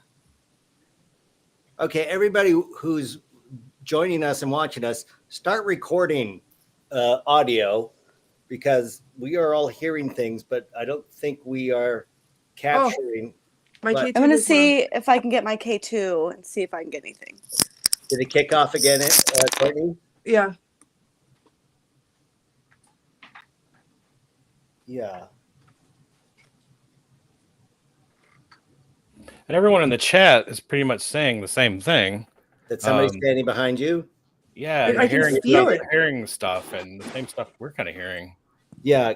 Okay, everybody who's joining us and watching us, start recording audio because we are all hearing things, but I don't think we are capturing. My But- K2 I'm gonna is see if I can get my K2 and see if I can get anything. Did it kick off again, Courtney? yeah. Yeah. And everyone in the chat is pretty much saying the same thing. That somebody's standing behind you? Yeah, I you're can hearing feel stuff, it. hearing stuff, and the same stuff we're kind of hearing. Yeah.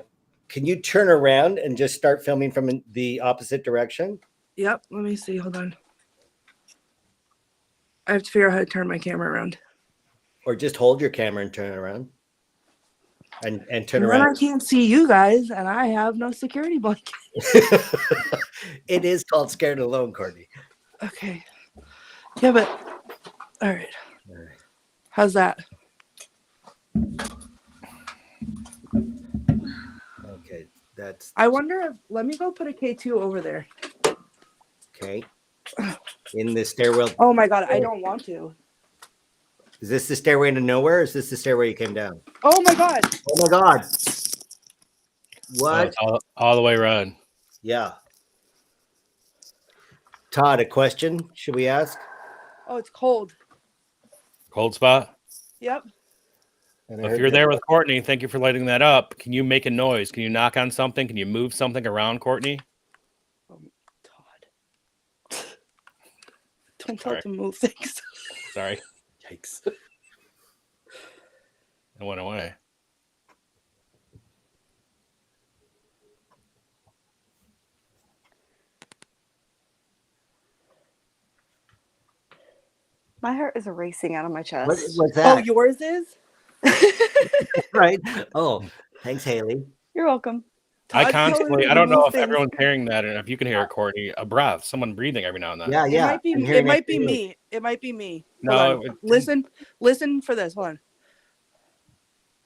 Can you turn around and just start filming from the opposite direction? Yep. Let me see. Hold on. I have to figure out how to turn my camera around. Or just hold your camera and turn it around? And turn And then I around. can't see you guys, and I have no security blanket. It is called Scared Alone, Courtney. Okay. Yeah, but all right. How's that? Okay, that's I wonder if let me go put a K2 over there. okay. In the stairwell. Oh my god, I don't want to. Is this the stairway into nowhere? Or is this the stairway you came down? Oh my god. Oh my God. Oh, What? it's all the way around. Yeah. Todd, a question should we ask? Oh, it's cold. Cold spot. Yep. And I If heard you're that- there with Courtney, thank you for lighting that up. Can you make a noise? Can you knock on something? Can you move something around, Courtney? Todd. Don't tell Sorry. it to move things. Sorry, Yikes. it went away. My heart is racing out of my chest. What's Oh, that? yours is? Right. Oh, thanks, Haley. You're welcome. I Todd telling constantly, me I to don't know move if things. everyone's hearing that, and if you can hear it, Courtney, a breath, someone breathing every now and then. Yeah, It yeah. might be I'm hearing it too. me. It might be me. No, Hold on. it- Listen for this. Hold on.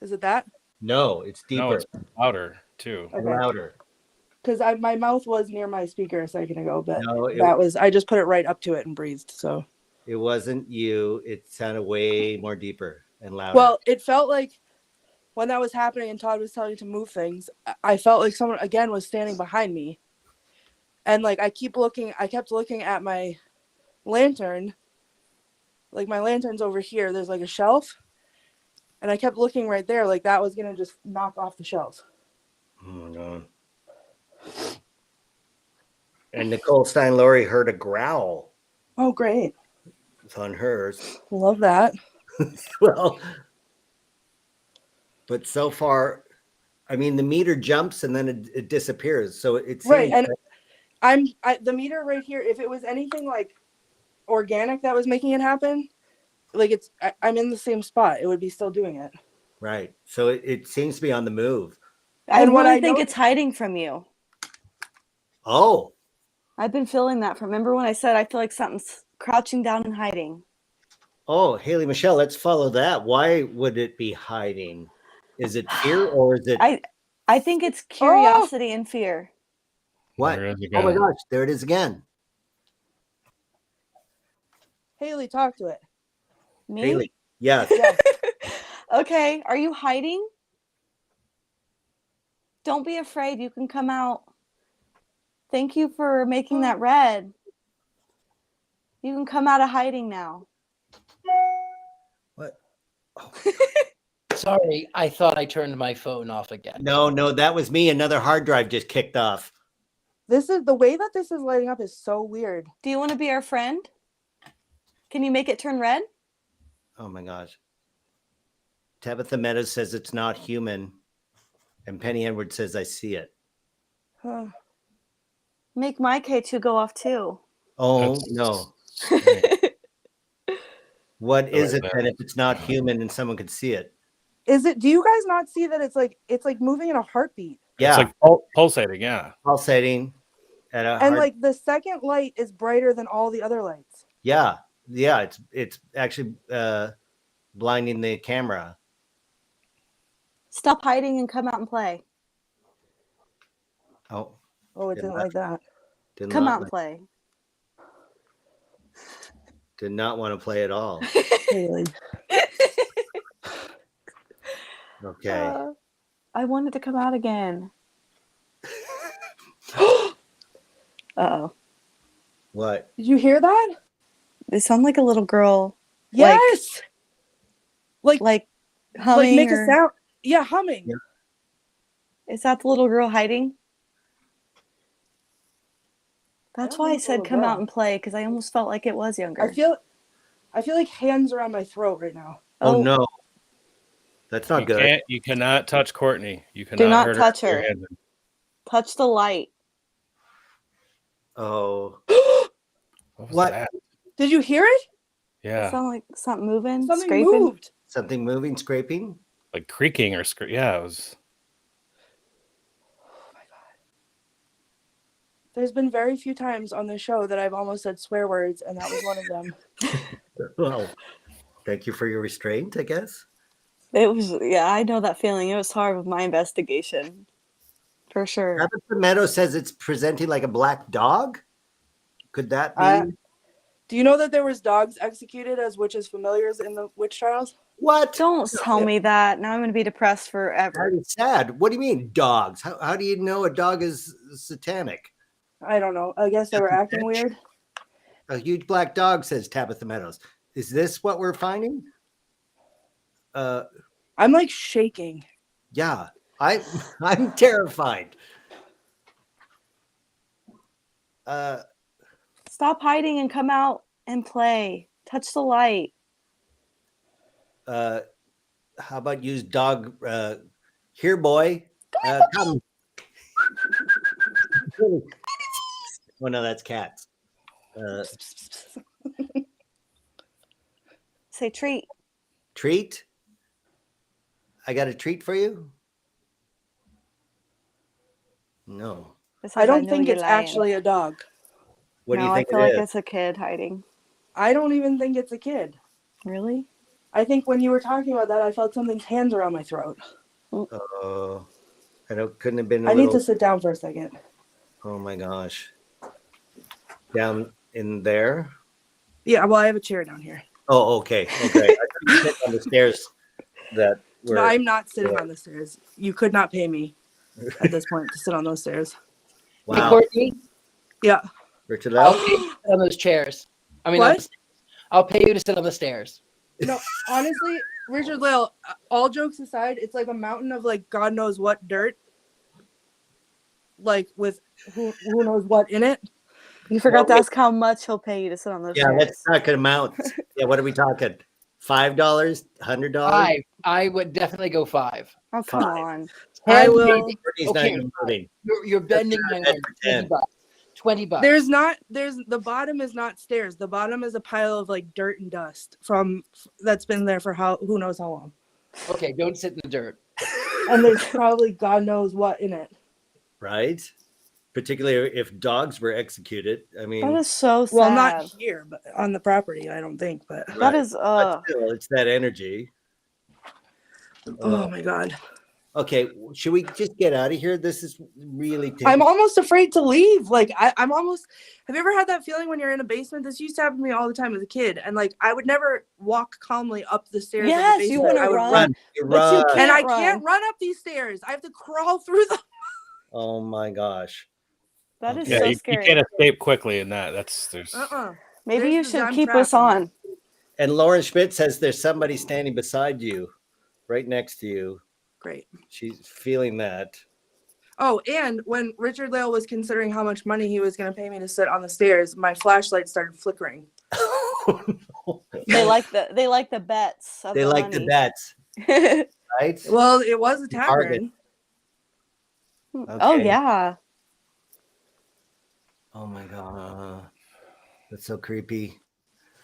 Is it that? No, it's deeper. No, it's louder too. Okay. Louder. Because my mouth was near my speaker a second ago, but No, I just put it right up to it and breathed. So it wasn't you. It sounded way more deeper and louder. well, it felt like when that was happening and Todd was telling me to move things, I felt like someone again was standing behind me. And like I kept looking at my lantern. Like my lantern's over here. There's like a shelf. And I kept looking right there, like that was gonna just knock off the shelf. Oh my God. And Nicole Stein-Laurie heard a growl Oh, great. on hers. Love that. Well, but so far, I mean, the meter jumps and then it disappears. So it seems Right, and the meter right here. If it was anything like organic that was making it happen, like I'm in the same spot. It would be still doing it. right. So it seems to be on the move. I And what really I think know- it's hiding from you. Oh, I've been feeling that. Remember when I said I feel like something's crouching down and hiding? oh, Haley Michelle, let's follow that. Why would it be hiding? Is it fear or is it I think it's curiosity and fear. what? There it is Oh my again. gosh, there it is again. Haley, talk to it. Me? Haley. Yes. Yeah. Okay. Are you hiding? Don't be afraid. You can come out. Thank you for making that red. You can come out of hiding now. What? Oh. Sorry, I thought I turned my phone off again. No, that was me. Another hard drive just kicked off. This is the way that this is lighting up is so weird. Do you want to be our friend? Can you make it turn red? Oh my gosh. Tabitha Meadows says it's not human. And Penny Edwards says I see it. Huh. Make my K2 go off too. Oh That's- no. What is Right it there. then if it's not human and someone could see it? Is it? Do you guys not see that it's like moving in a heartbeat? Yeah, It's like pulsating. Yeah. pulsating at a And heart. like the second light is brighter than all the other lights. Yeah, it's actually blinding the camera. Stop hiding and come out and play. Oh, Oh, it Yeah, didn't that- like that. did Come not out and play. did not want to play at all. Haley. Okay. I wanted to come out again. Uh-oh. What? Did you hear that? They sound like a little girl. Yes. Like Like humming. make or- a sound. Yeah, humming. Yeah. Is that the little girl hiding? That's don't why I think it's a said little come girl. out and play, because I almost felt like it was younger. I feel like hands are on my throat right now. Oh, no. That's not You good. You cannot touch Courtney. You cannot not hurt touch with your her. hands. Touch the light. Oh. What was What? that? Did you hear it? Yeah. Sound like something moving, Something scraping. moved. Something moving, scraping? Like creaking or yeah, it was. There's been very few times on this show that I've almost said swear words, and that was one of them. Well, thank you for your restraint, I guess. It was, yeah, I know that feeling. It was hard with my investigation. For sure. Tabitha Meadows says it's presenting like a black dog. Could that be? Do you know that there was dogs executed as witches familiars in the witch trials? What? Don't tell me that. Now I'm going to be depressed forever. That's sad. What do you mean, dogs? How do you know a dog is satanic? I don't know. I guess they were acting weird. A huge black dog, says Tabitha Meadows. Is this what we're finding? I'm like shaking. Yeah, I'm terrified. Stop hiding and come out and play. Touch the light. How about use dog? Here, boy. Come. Oh no, that's cats. Say treat. Treat. I got a treat for you. No. It says, I don't know think you're it's lying. actually a dog. What do No, you think I feel it like is? it's a kid hiding. I don't even think it's a kid. Really? I think when you were talking about that, I felt something's hands around my throat. Oh, I don't. Couldn't have been. A I need little, to sit down for a second. Oh my gosh. Down in there. Yeah, well, I have a chair down here. Oh, okay. Okay. I thought you sit on the stairs. That were. No, I'm not sitting on the stairs. You could not pay me at this point to sit on those stairs. Hey, Wow. Courtney, Yeah. I'll Richard-Lael? pay you to sit on those chairs. I mean, What? not the stairs. I'll pay you to sit on the stairs. No, honestly, Richard-Lael, all jokes aside, it's like a mountain of like God knows what dirt. Like with who knows what in it. You forgot to Well, ask how much he'll pay you to sit on those Yeah, chairs. let's talk amounts. Yeah, what are we talking? $5? $100? I would definitely go 5. Oh, come Five. on. I 10 will- baby- Courtney's not Okay, even moving. you're bending my That's arm. for 20 10. bucks. 20 bucks. There's the bottom is not stairs. The bottom is a pile of like dirt and dust that's been there for who knows how long. Okay, don't sit in the dirt. And there's probably God knows what in it. Right? Particularly if dogs were executed. I mean, That is so sad. Well, not here, but on the property, I don't think. But That is but still, it's that energy. oh my God. Okay, should we just get out of here? This is really I'm almost afraid to leave. Like I'm almost. Have you ever had that feeling when you're in a basement? This used to happen to me all the time as a kid, and like I would never walk calmly up the stairs. Yes, of the you basement. wanna I would run. You But you run. can't and I run. can't run up these stairs. I have to crawl through them. Oh my gosh. That is Yeah, so you scary. can't escape quickly in that. There's Maybe There's you the- should I'm keep us trapped in on. And Lauren Schmidt says there's somebody standing beside you, right next to you. Great. She's feeling that. Oh, and when Richard-Lael was considering how much money he was going to pay me to sit on the stairs, my flashlight started flickering. They like the bets. Of They the like the money. bets, right? Well, it was a Target. tavern. Oh Okay. yeah. Oh my god. That's so creepy.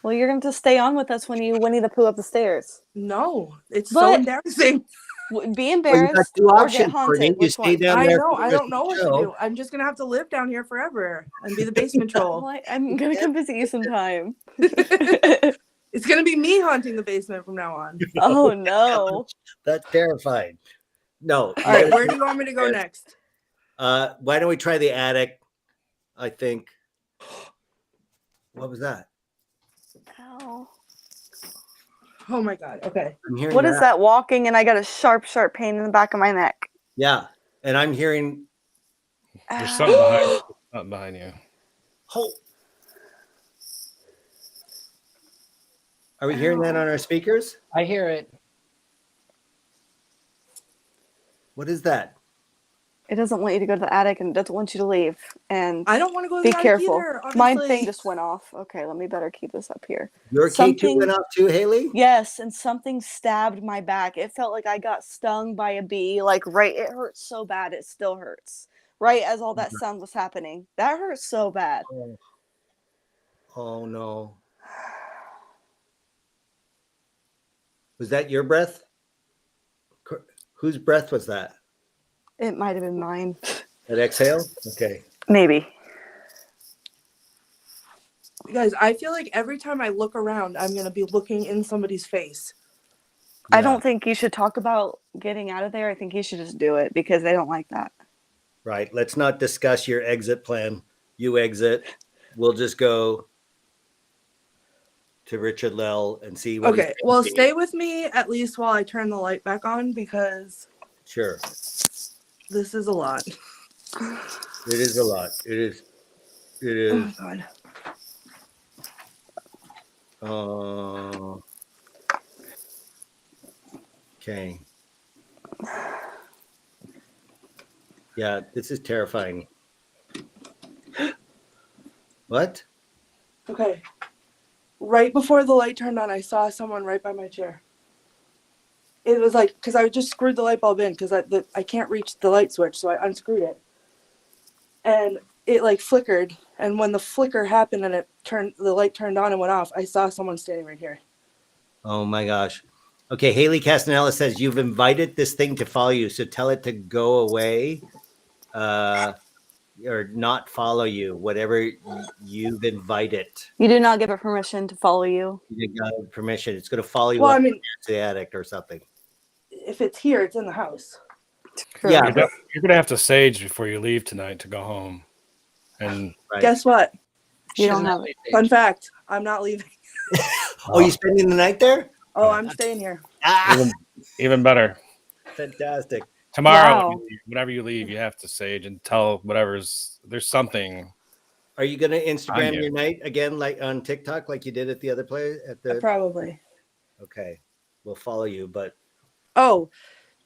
Well, you're going to stay on with us when you Winnie the Pooh up the stairs. No, it's so But- embarrassing. Be Well, you embarrassed got two or options, get Courtney. haunted. You Which stay one? down I there. know. for I the don't know what to show. do. I'm just going to have to live down here forever and be the basement troll. Well, I'm going to come visit you sometime. It's going to be me haunting the basement from now on. Oh no. That's terrifying. No. All right, where do you want me to go next? Why don't we try the attic? I think. What was that? Ow. Oh my God. Okay. I'm hearing What is that walking? And I got a sharp pain in the back of my neck. Yeah, and I'm hearing. there's Ow. something behind you. Oh. Are we hearing that on our speakers? I hear it. What is that? It doesn't want you to go to the attic and it doesn't want you to leave. And I don't want to go to be the attic careful. either, My obviously. thing just went off. Okay, let me better keep this up here. Your K2 Something- went off too, Haley? Yes, and something stabbed my back. It felt like I got stung by a bee. Like it hurts so bad. It still hurts. Right as all that sound was happening. That hurts so bad. Oh no. Was that your breath? Whose breath was that? It might have been mine. That exhale? Okay. Maybe. You guys, I feel like every time I look around, I'm going to be looking in somebody's face. I Yeah. don't think you should talk about getting out of there. I think you should just do it because they don't like that. Right. Let's not discuss your exit plan. You exit. We'll just go to Richard-Lael and see what. Okay, he's well, thinking. stay with me at least while I turn the light back on because Sure. this is a lot. It is a lot. It is. It Oh is. my God. Okay. Yeah, this is terrifying. What? Okay. Right before the light turned on, I saw someone right by my chair. It was like, because I just screwed the light bulb in because I can't reach the light switch, so I unscrewed it. And it like flickered. And when the flicker happened and the light turned on and went off, I saw someone standing right here. Oh my gosh. Okay, Haley Castanella says you've invited this thing to follow you, so tell it to go away, or not follow you. Whatever you've invited, You do not give it permission to follow you. you got permission. It's going to follow you Well, up I mean, to the attic or something. if it's here, it's in the house. True. Yeah. You're gonna have to sage before you leave tonight to go home. And Right. Guess what? You She don't doesn't have anything. Fun fact, I'm not leaving. Oh, you spending the night there? Oh, I'm staying here. Ah, even better. fantastic. Tomorrow, Wow. whenever you leave, you have to sage and tell there's something. Are you going to Instagram you. your night again, like on TikTok, like you did at the other place? Probably. Okay, we'll follow you, but Oh,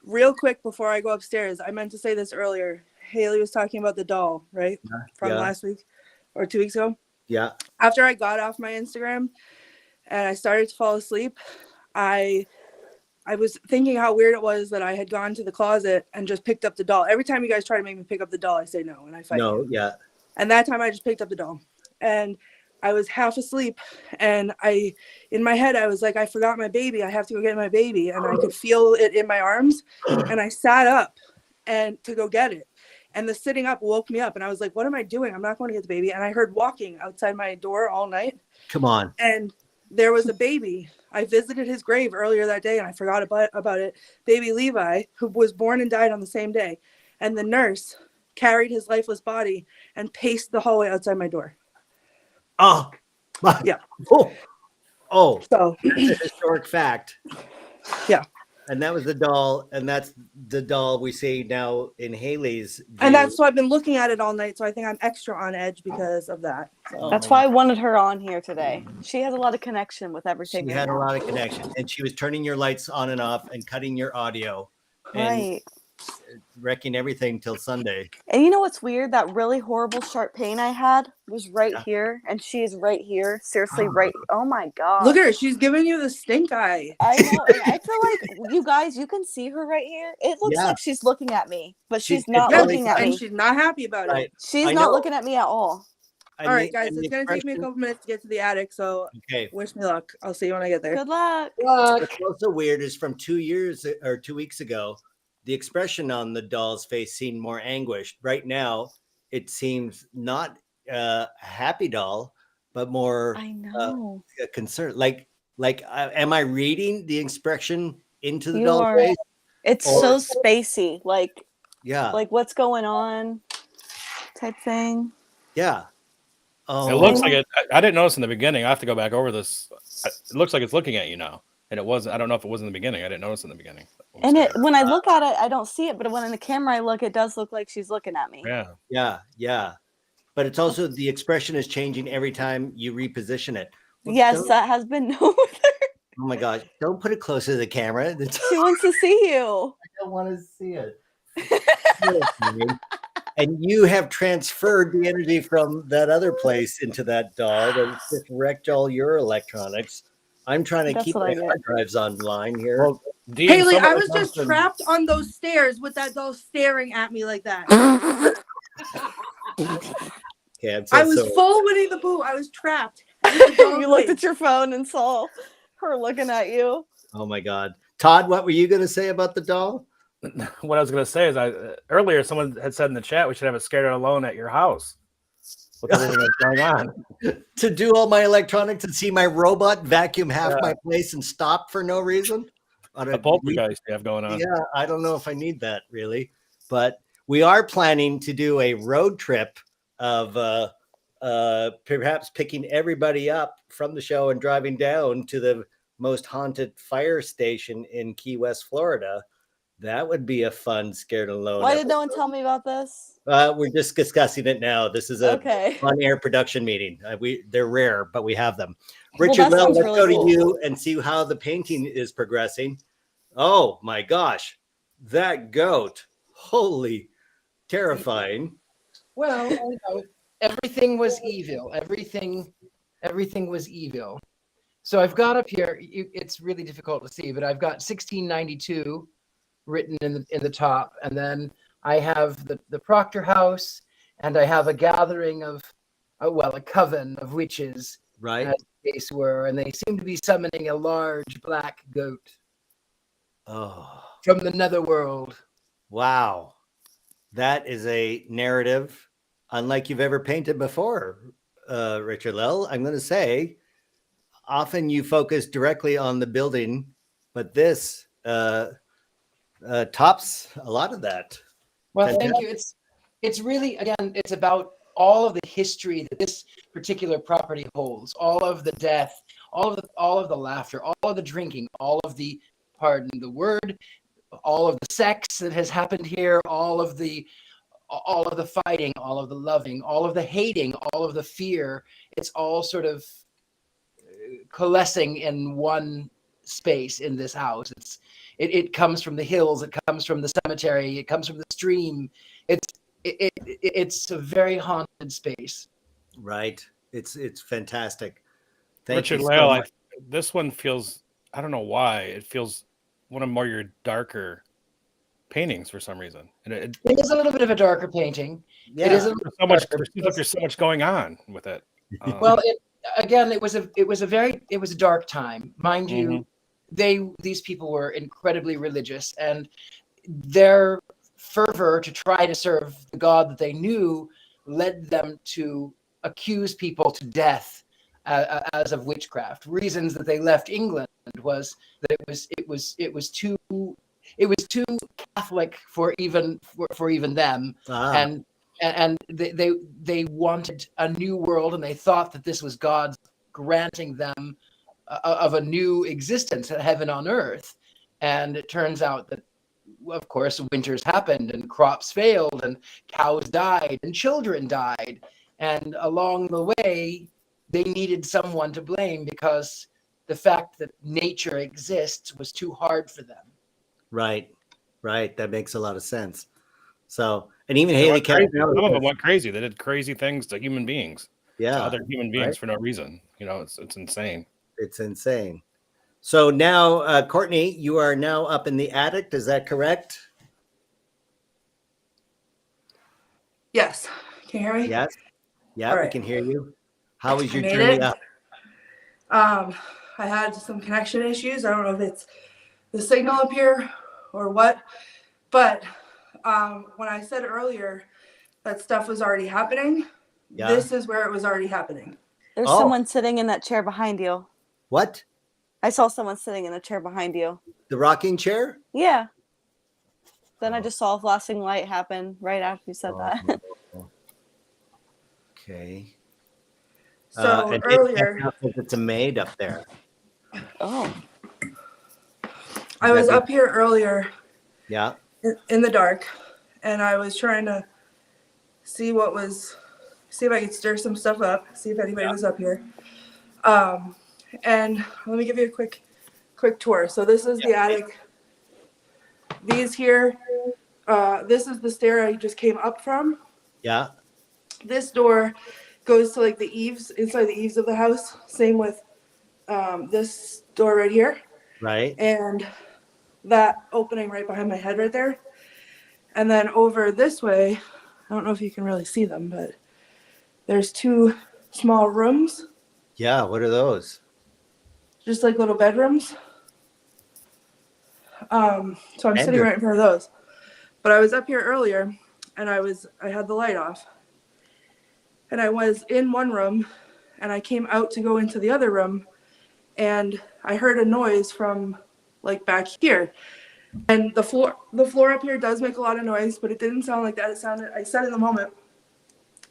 real quick before I go upstairs, I meant to say this earlier. Haley was talking about the doll, right? From Yeah. last week or 2 weeks ago. yeah. After I got off my Instagram and I started to fall asleep, I I was thinking how weird it was that I had gone to the closet and just picked up the doll. Every time you guys try to make me pick up the doll, I say no, and I fight No, you. yeah. And that time I just picked up the doll, and I was half asleep, and in my head, I was like, I forgot my baby. I have to go get my baby. And I could feel it in my arms, and I sat up and to go get it. And the sitting up woke me up, and I was like, what am I doing? I'm not going to get the baby. And I heard walking outside my door all night. Come on. And there was a baby. I visited his grave earlier that day, and I forgot about it. Baby Levi, who was born and died on the same day. And the nurse carried his lifeless body and paced the hallway outside my door. Oh, Yeah. Oh, So, it's a historic fact. yeah. And that was the doll, and that's the doll we see now in Haley's view. And that's so I've been looking at it all night. So I think I'm extra on edge because of that. So. That's why I wanted her on here today. She has a lot of connection with everything. She right had a now. lot of connection, and she was turning your lights on and off and cutting your audio and Right. wrecking everything till Sunday. And you know what's weird? That really horrible sharp pain I had was right Yeah. here, and she's right here. Seriously, right. Oh my god! Look at her. She's giving you the stink eye. I know. And I feel like you guys, you can see her right here. It looks Yeah. like she's looking at me, but She's- she's not it's looking at And me. she's not happy about Right. it. She's I not know. looking at me at all. And All right, the- guys. and It's the going to take me a expression- couple minutes to get to the attic. So Okay. wish me luck. I'll see you when I get there. Good luck. What's also weird is from 2 weeks ago, the expression on the doll's face seemed more anguished. Right now, it seems not a happy doll, but more I know. a concern. Like, am I reading the expression into the You doll's are. face? It's Or- so spacey. Yeah, Like what's going on? Type thing. yeah. Oh, It looks like it. I didn't notice in the beginning. I have to go back over this. It looks like it's looking at you now, and it wasn't. I don't know if it was in the beginning. I didn't notice in the beginning. And when I look at it, I don't see it. But when in the camera I look, it does look like she's looking at me. Yeah. yeah. But it's also the expression is changing every time you reposition it. Well, Yes, don't- that has been known with her. Oh my gosh! Don't put it closer to the camera. She wants to see you. I don't want to see it. And you have transferred the energy from that other place into that doll that just wrecked all your electronics. I'm trying to That's keep what my I get. hard drives online here. Well, Dean, Haley, some of I the was just something- trapped on those stairs with that doll staring at me like that. Okay, I'm so I was sorry. full Winnie the Pooh. I was trapped. You looked at your phone and saw her looking at you. Oh my God, Todd, what were you going to say about the doll? What I was going to say is, earlier someone had said in the chat we should have a Scared Alone at your house. With everything that's going on. To do all my electronics and see my robot vacuum half Yeah. my place and stop for no reason? On The poltergeist you have going on. Yeah, I don't know if I need that really, but we are planning to do a road trip of perhaps picking everybody up from the show and driving down to the most haunted fire station in Key West, Florida. That would be a fun Scared Alone. Why did no one tell me about this? We're just discussing it now. This is a Okay. on-air production meeting. They're rare, but we have them. Well, Richard, that let's sounds go really to cool. you and see how the painting is progressing. Oh my gosh, that goat! Holy, terrifying. Well, everything was evil. Everything was evil. So I've got up here. It's really difficult to see, but I've got 1692 written in the top, and then I have the Proctor House, and I have a gathering of, a coven of witches, Right? as the case were, and they seem to be summoning a large black goat Oh, from the netherworld. wow. That is a narrative unlike you've ever painted before, Richard-Lael. I'm going to say, often you focus directly on the building, but this tops a lot of that. Well, thank you. It's really, again, it's about all of the history that this particular property holds, all of the death, all of the laughter, all of the drinking, all of the, pardon the word, all of the sex that has happened here, all of the fighting, all of the loving, all of the hating, all of the fear. It's all sort of coalescing in one space in this house. It comes from the hills, it comes from the cemetery, it comes from the stream. It's a very haunted space. Right. It's fantastic. Thank you so Richard-Lael, much. this one feels, I don't know why, it feels one of more your darker paintings for some reason. And it It is a little bit of a darker painting. Yeah. It is a there's so much. There seems like there's so much going on with it. well. It was a dark time, mind you. These people were incredibly religious, and their fervor to try to serve the God that they knew led them to accuse people to death as of witchcraft. Reasons that they left England was that it was too Catholic for even them, and they wanted a new world, and they thought that this was God granting them of a new existence, a heaven on earth. And it turns out that, of course, winters happened and crops failed and cows died and children died. And along the way, they needed someone to blame because the fact that nature exists was too hard for them. Right. That makes a lot of sense. So, and even Haley some of them went crazy. They did crazy things to human beings. Yeah. To other human beings for no reason. It's insane. It's insane. So now, Courtney, you are now up in the attic. Is that correct? Yes. Can you hear me? Yes. Yeah, All we right. can hear you. How was your Made journey it. up? I had some connection issues. I don't know if it's the signal up here or what, but when I said earlier that stuff was already happening, this is where it was already happening. There's someone sitting in that chair behind you. What? I saw someone sitting in the chair behind you. The rocking chair? Yeah. Then I just saw a flashing light happen right after you said that. Okay. So and earlier, it's a maid up there. Oh. I was up here earlier. Yeah. In the dark, and I was trying to see if I could stir some stuff up, see if anybody was up here. And let me give you a quick tour. So this is the attic. These here, this is the stair I just came up from. Yeah. This door goes to like the eaves, inside the eaves of the house. Same with this door right here. Right. And that opening right behind my head right there. And then over this way, I don't know if you can really see them, but there's two small rooms. Yeah, what are those? Just like little bedrooms. So I'm sitting right in front of those. But I was up here earlier and I had the light off. And I was in one room and I came out to go into the other room and I heard a noise from like back here. And the floor up here does make a lot of noise, but it didn't sound like that. I said in the moment,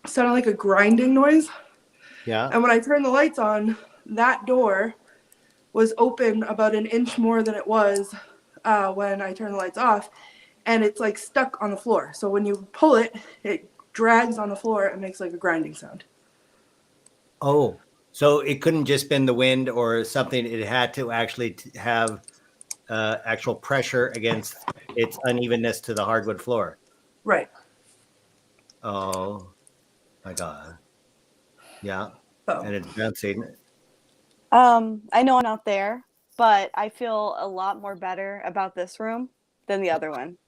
it sounded like a grinding noise. Yeah. And when I turned the lights on, that door was open about an inch more than it was when I turned the lights off. And it's like stuck on the floor. So when you pull it, it drags on the floor and makes like a grinding sound. Oh, so it couldn't just been the wind or something. It had to actually have actual pressure against its unevenness to the hardwood floor. Right. Oh my God. Yeah. Oh. And it's bouncing. I know I'm not there, but I feel a lot more better about this room than the other one.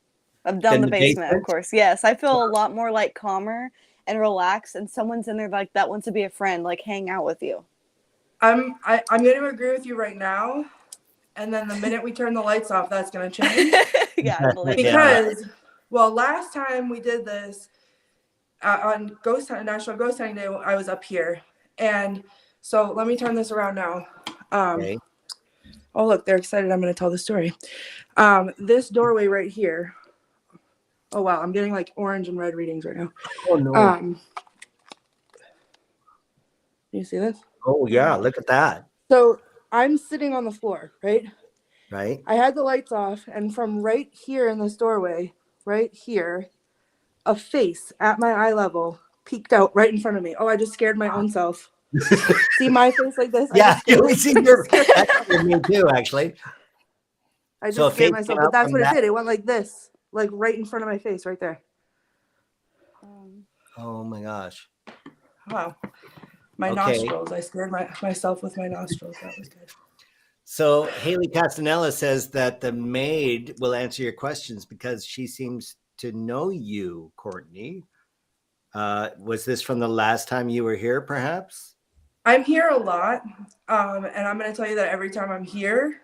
I've done the basement, of course. Yes, I feel a lot more like calmer and relaxed, and someone's in there like that wants to be a friend, like hang out with you. I'm going to agree with you right now, and then the minute we turn the lights off, that's going to change. Yeah, I believe because well, last time we did this on National Ghost Hunting Day, I was up here, and so let me turn this around now. Okay. Oh look, they're excited. I'm going to tell the story. This doorway right here. Oh wow, I'm getting like orange and red readings right now. Oh no. You see this? Oh yeah, look at that. So I'm sitting on the floor, right? Right. I had the lights off, and from right here in this doorway, right here, a face at my eye level peeked out right in front of me. Oh, I just scared my own self. See my face like this? Yeah, you see your me too, actually. I just So a scared face myself, came but out that's from what it that- did. It went like this, like right in front of my face, right there. Oh my gosh. Wow. My Okay. nostrils. I scared myself with my nostrils. That was good. So Haley Castanella says that the maid will answer your questions because she seems to know you, Courtney. Was this from the last time you were here, perhaps? I'm here a lot, and I'm going to tell you that every time I'm here,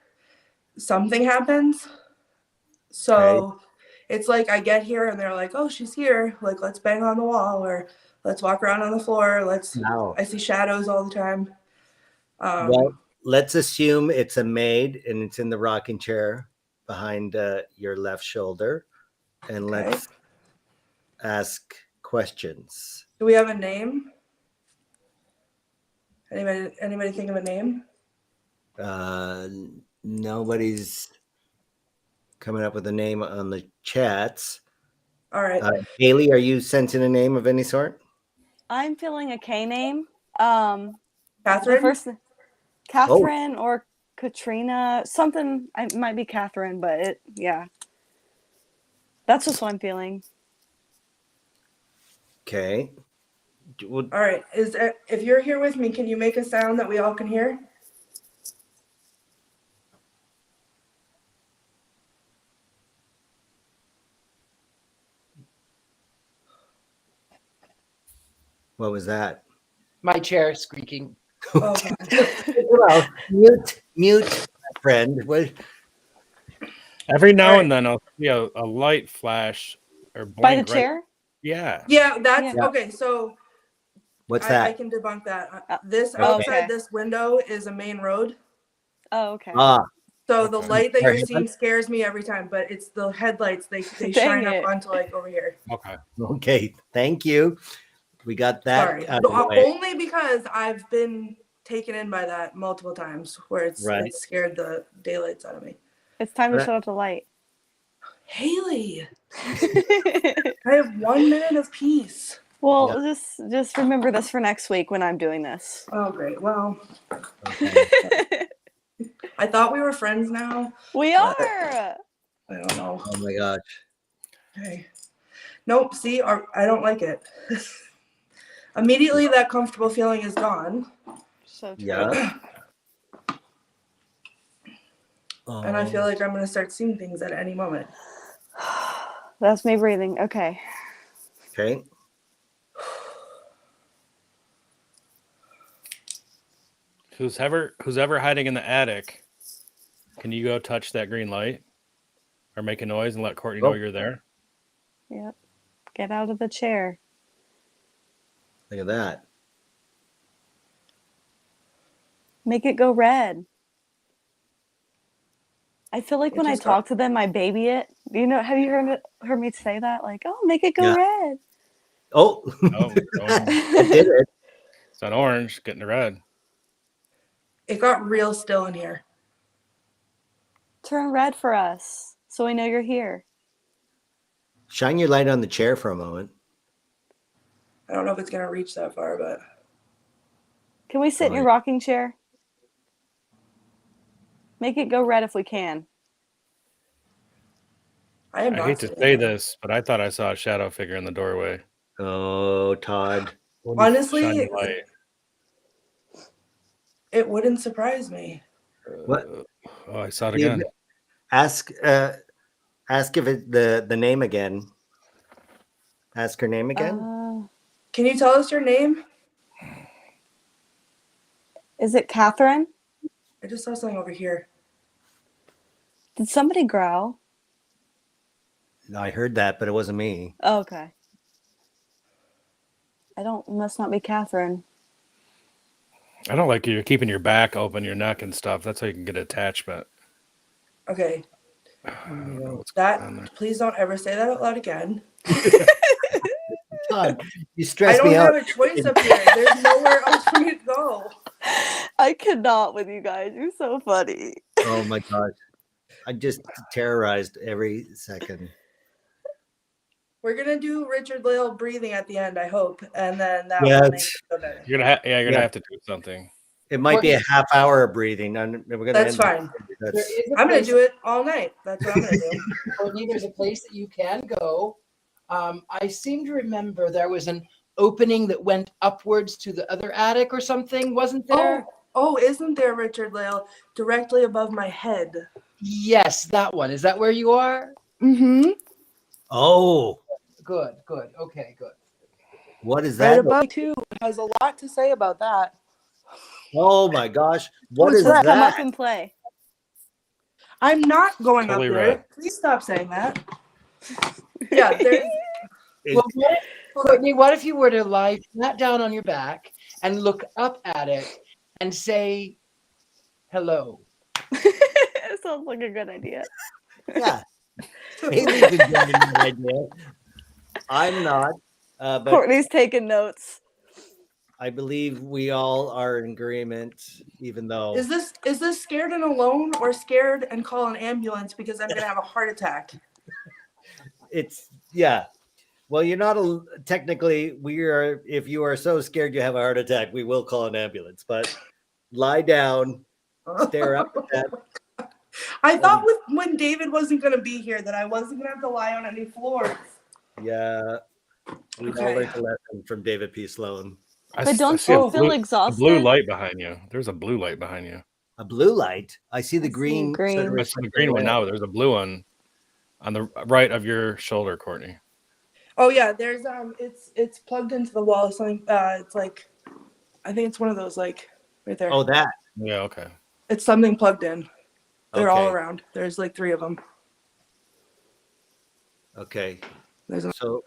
something happens. So it's like I get here and they're like, "Oh, she's here. Like, let's bang on the wall or let's walk around on the floor. Wow. I see shadows all the time." Well, let's assume it's a maid and it's in the rocking chair behind your left shoulder, and let's ask questions. Do we have a name? Anybody think of a name? Nobody's coming up with a name on the chats. All right. Haley, are you sensing a name of any sort? I'm feeling a K name. Catherine? The first Catherine or Katrina, something. It might be Catherine, but yeah. That's just what I'm feeling. Okay. All right. If you're here with me, can you make a sound that we all can hear? What was that? My chair squeaking. Oh, Well, mute, friend. What? Every now and then I'll see a light flash or blink By the chair? Yeah. yeah, that's Yeah. okay. So What's I that? can debunk that. This Oh, outside okay. this window is a main road. Oh, okay. So the light that Our you're seeing headlights? scares me every time, but it's the headlights. They Dang shine it. up onto like over here. Okay. Okay. Thank you. We got that Sorry. out of the way. Only because I've been taken in by that multiple times where it's scared the daylights out of me. It's time to shut off the light. Haley, I have 1 minute of peace. Well, just remember this for next week when I'm doing this. Oh, great. Well, Okay. I thought we were friends now. We are. I don't know. Oh my gosh. Okay. Nope. See, I don't like it. Immediately, that comfortable feeling is gone. So true. Yeah. And I feel like I'm going to start seeing things at any moment. That's me breathing. Okay. Okay. Who's ever hiding in the attic, can you go touch that green light or make a noise and let Courtney know you're there? Yep. Get out of the chair. Look at that. Make it go red. I feel like when I talk to them, I baby it. You know, have you heard me say that? Like, oh, make it go red. Oh, I did it. It's not orange, getting to red. It got real still in here. Turn red for us so we know you're here. Shine your light on the chair for a moment. I don't know if it's going to reach that far, but. Can we sit in your rocking chair? Make it go red if we can. I hate to say this, but I thought I saw a shadow figure in the doorway. Oh, Todd. Honestly, it wouldn't surprise me. What? Oh, I saw it again. Ask if it the name again. Ask her name again. Can you tell us your name? Is it Catherine? I just saw something over here. Did somebody growl? No, I heard that, but it wasn't me. Oh, okay. Must not be Catherine. I don't like you're keeping your back open, your neck and stuff. That's how you can get attachment. Okay. Please don't ever say that out loud again. Todd, you stress me out. I don't have a choice up here. There's nowhere else for me to go. I cannot with you guys. You're so funny. Oh my gosh. I just terrorized every second. We're gonna do Richard-Lael breathing at the end, I hope, and then that Yeah, will make it feel better. You're gonna have to do something. It might be a half hour of breathing. That's fine. I'm gonna do it all night. That's what I'm gonna do. Courtney, there's a place that you can go. I seem to remember there was an opening that went upwards to the other attic or something, wasn't there? Oh, isn't there, Richard-Lael, directly above my head? Yes, that one. Is that where you are? Mm-hmm. Oh, Good, good. Okay, good. what is Right that? above too. It has a lot to say about that. Oh my gosh. What Who's is Let's that? come up that? and play. I'm not going Totally up there. right. Please stop saying that. Yeah, there's It- Well, Courtney, what if you were to lie flat down on your back and look up at it and say hello? It sounds like a good idea. yeah. Haley's enjoying that idea. I'm not. But Courtney's taking notes. I believe we all are in agreement, even though is this scared and alone or scared and call an ambulance because I'm gonna have a heart attack? it's yeah. Well, you're not technically. We are. If you are so scared you have a heart attack, we will call an ambulance. But lie down, stare up at that. I thought when David wasn't gonna be here that I wasn't gonna have to lie on any floors. Yeah, we all Okay. learned a lesson from David P. Sloan. But don't see you a feel blue exhausted? light behind you. There's a blue light behind you. A blue light. I see the I see green. green. sort of I see the green one now. There's a blue one on the right of your shoulder, Courtney. Oh yeah, there's it's plugged into the wall. Something it's like I think it's one of those like right there. Oh, that. Yeah, okay. It's something plugged in. They're all Okay. around. There's like 3 of them. Okay. There's So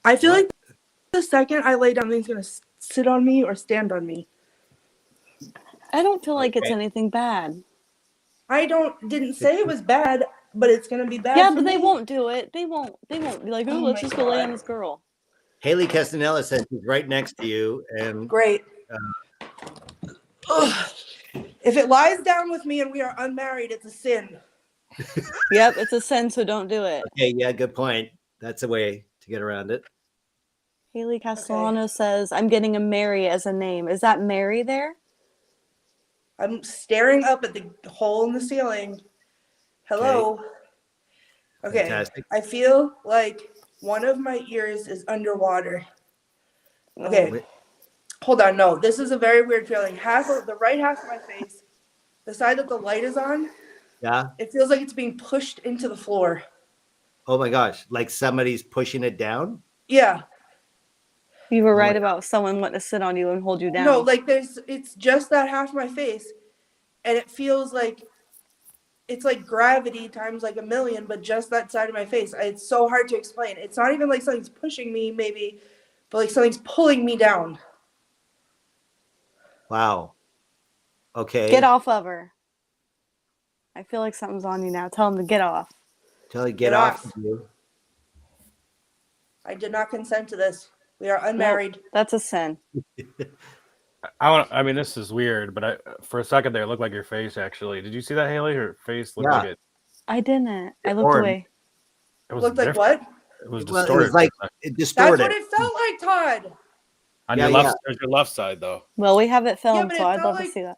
I feel like the second I lay down, things gonna sit on me or stand on me. I don't feel like it's Okay. anything bad. I didn't say it was bad, but it's gonna be bad. Yeah, for but they me. won't do it. They won't be like, oh, Oh let's my just go lay on God. this girl. Haley Castanella says she's right next to you, and Great. Ugh. If it lies down with me and we are unmarried, it's a sin. Yep, it's a sin, so don't do it. okay, yeah, good point. That's a way to get around it. Haley Castellano says, I'm getting a Mary as a name. Is that Mary there? I'm staring up at the hole in the ceiling. Hello. Okay. Fantastic. I feel like one of my ears is underwater. Okay. Wait. Hold on. No, this is a very weird feeling. The right half of my face, the side that the light is on, Yeah. it feels like it's being pushed into the floor. Oh my gosh, like somebody's pushing it down. Yeah. You were Oh right my- about someone wanting to sit on you and hold you down. No, like it's just that half of my face, and it feels like it's like gravity times like a million, but just that side of my face. It's so hard to explain. It's not even like something's pushing me, maybe, but like something's pulling me down. Wow. Okay. Get off of her. I feel like something's on you now. Tell him to get off. Tell you Get get off off. of you. I did not consent to this. We are unmarried. That's a sin. I mean, this is weird, but for a second there, it looked like your face. Actually, did you see that, Haley? Her face looked Yeah. like it. I didn't. I looked Orange. away. It was Looked like different. what? It was Well, distorted. it was like for a second. it That's distorted. what it felt like, Todd. On Yeah, your left, yeah. there's your left side though. Well, we have it filmed, but it so I'd felt love to like- see that.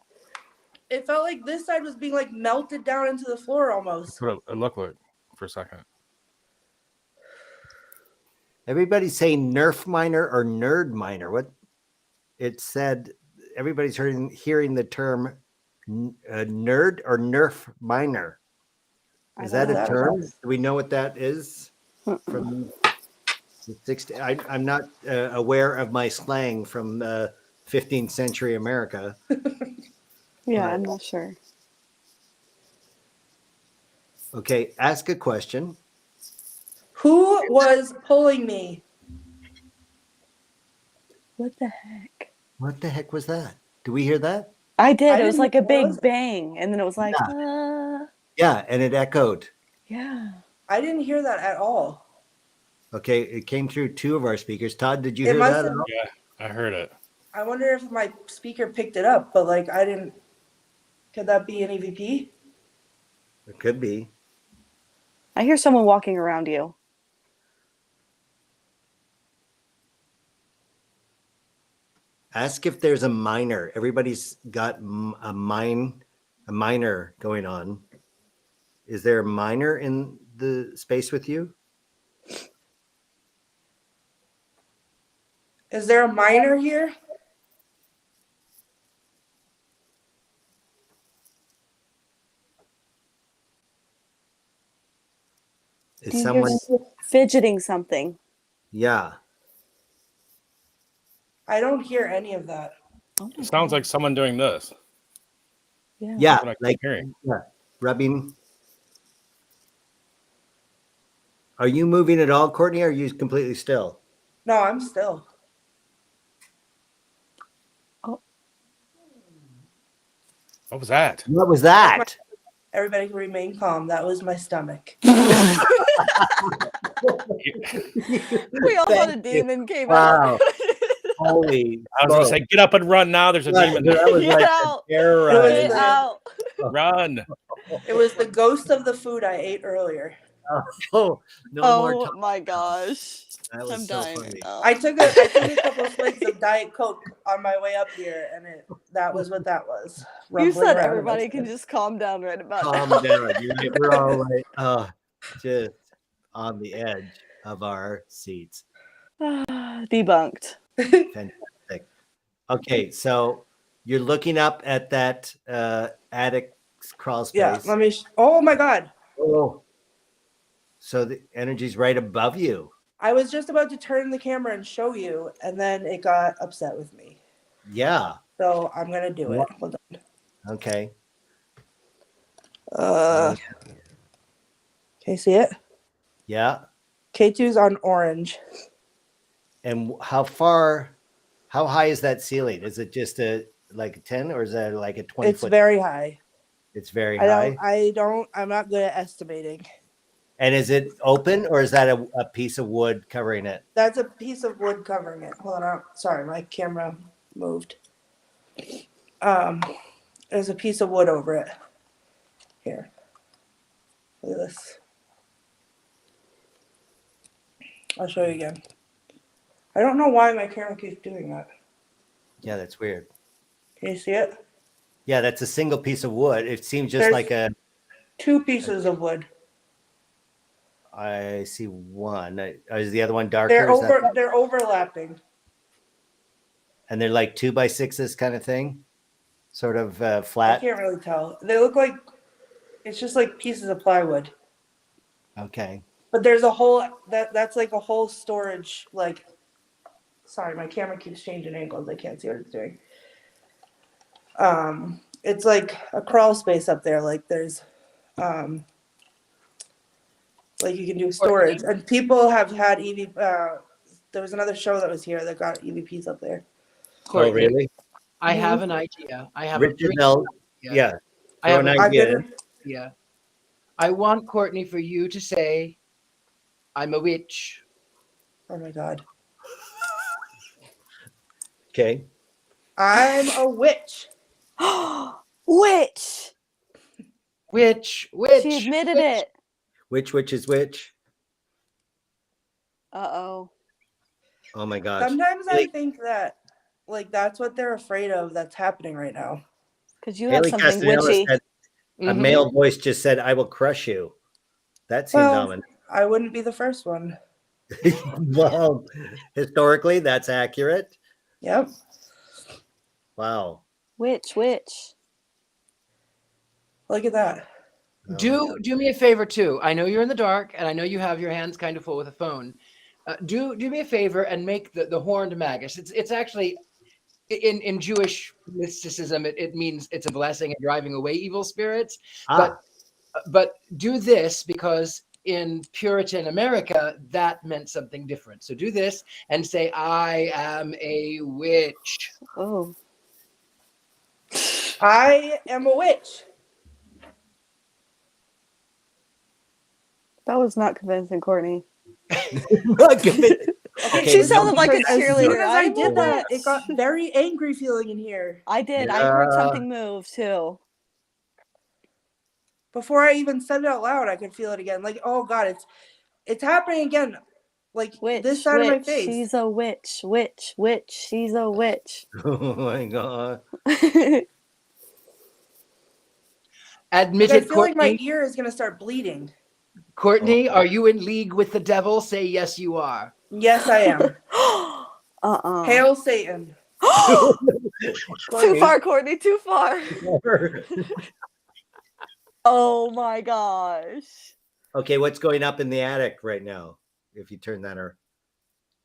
It felt like this side was being like melted down into the floor almost. That's what it looked like for a second. Everybody's saying nerf minor or nerd minor. What it said, everybody's hearing the term nerd or nerf minor. I Is don't that know a what term? that is. Do we know what that is? From the 60, I'm not aware of my slang from 15th century America. Yeah, Right. I'm not sure. Okay, ask a question. Who was pulling me? What the heck? What the heck was that? Do we hear that? I did. I It was didn't like a know it was- big bang, and then it was like, Yeah, and it echoed. yeah. I didn't hear that at all. Okay, it came through 2 of our speakers. Todd, did you It hear must that? have- at all? Yeah, I heard it. I wonder if my speaker picked it up, but like I didn't. Could that be an EVP? It could be. I hear someone walking around you. Ask if there's a minor. Everybody's got a minor going on. Is there a minor in the space with you? Is there a minor here? Do you hear someone. fidgeting something? Yeah. I don't hear any of that. Oh my It sounds God. like someone doing this. Yeah. Yeah. That's what I keep Like hearing. rubbing. Are you moving at all, Courtney? Or are you completely still? No, I'm still. What was that? What was that? Everybody can remain calm. That was my stomach. We all thought a Thank you. demon came Wow. out. Holy. I was gonna smoke. say, get up and run now. There's a That demon. was Get like out. a terror It was Get the- out. Run. It was the ghost of the food I ate earlier. Oh, no more. Oh my gosh. That was I'm so dying funny. right now. I took a couple of swigs of Diet Coke on my way up here, and that was what that was. You Rumbling said around in everybody my can stomach. just calm down right about Calm now. down. We're all like, just on the edge of our seats. Debunked. Fantastic. Okay, so you're looking up at that attic crawl space. Yeah, let me. Oh my God! Oh, so the energy's right above you. I was just about to turn the camera and show you, and then it got upset with me. Yeah. So I'm gonna do it. Hold on. Okay. Can you see it? Yeah. K2's on orange. And how high is that ceiling? Is it just like a 10 or is that like a 20 It's foot? very high. It's very high. I'm not good at estimating. And is it open or is that a piece of wood covering it? That's a piece of wood covering it. Hold on. Sorry, my camera moved. There's a piece of wood over it. Here. Look at this. I'll show you again. I don't know why my camera keeps doing that. Yeah, that's weird. Can you see it? Yeah, that's a single piece of wood. It seems just There's like a. 2 pieces of wood. I see one. Is the other one darker? Is that- They're overlapping. and they're like 2x6s kind of thing, sort of I flat. can't really tell. They look like it's just like pieces of plywood. Okay. But there's a whole that's like a whole storage, like, sorry, my camera keeps changing angles. I can't see what it's doing. It's like a crawl space up there. Like there's like you can do storage, and people have had EV. There was another show that was here that got EVPs up there. Oh, really? I have an idea. I have a Richard-Lael. Yeah. I have Throw an an idea. idea. I want Courtney for you to say, "I'm a witch." Oh my God. Okay. I'm a witch. Witch. Witch. She admitted it. Which is which? Uh-oh. Oh my gosh. Sometimes I Haley- think that like that's what they're afraid of that's happening right now. Because you have Haley something Castanella witchy. said a male voice just said, "I will crush you." That seems Well, ominous. I wouldn't be the first one. Well, historically, that's accurate. Yep. Wow. Witch. Look at that. Do me a favor too. I know you're in the dark, and I know you have your hands kind of full with a phone. Do me a favor and make the horned magus. It's actually in Jewish mysticism. It means it's a blessing and driving away evil spirits. But do this because in Puritan America that meant something different. So do this and say, "I am a witch." Oh. I am a witch. That was not convincing, Courtney. Okay, She sounded like a As soon cheerleader. as I I'm a did that, witch. it got very angry feeling in here. I did. I heard Yeah. something move too. Before I even said it out loud, I could feel it again. Like, oh God, it's happening again. Like Witch. this side of my witch. face. She's a witch. Witch. She's a witch. Oh my god. Admit Like, I it, feel like my Courtney. ear is gonna start bleeding. Courtney, are you in league with the devil? Say yes, you are. Yes, I am. Hail Satan. Too far, Courtney. Too far. Oh my gosh. Okay, what's going up in the attic right now? If you turn that, or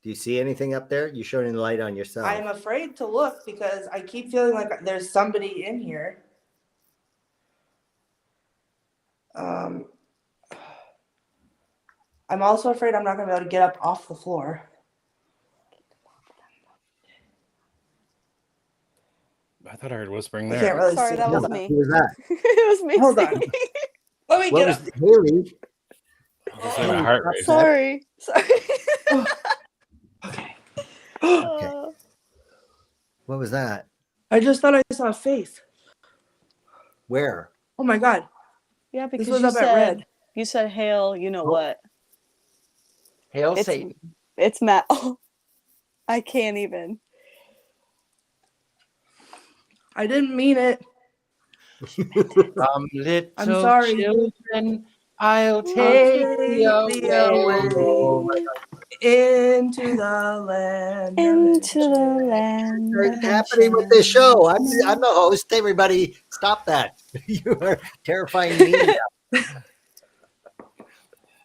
do you see anything up there? You showing the light on yourself? I'm afraid to look because I keep feeling like there's somebody in here. I'm also afraid I'm not gonna be able to get up off the floor. I thought I heard whispering I there. can't really Sorry, see. that was Who me. was that? It was me. Hold on. Let me What get was up. Haley? That's my heart rate. Sorry. Okay. Uh, What was that? I just thought I saw a face. Where? Oh my god. yeah, because was you up at said Red. you said hail. You know Oh. what? Hail It's Satan. it's Matt. Oh, I can't even. I didn't mean it. Little I'm sorry. children, I'll I'll take take thee thee away. away into the land Into the of land. What's of happening with this show? I'm enchantment. the host. Everybody, stop that! You are terrifying me.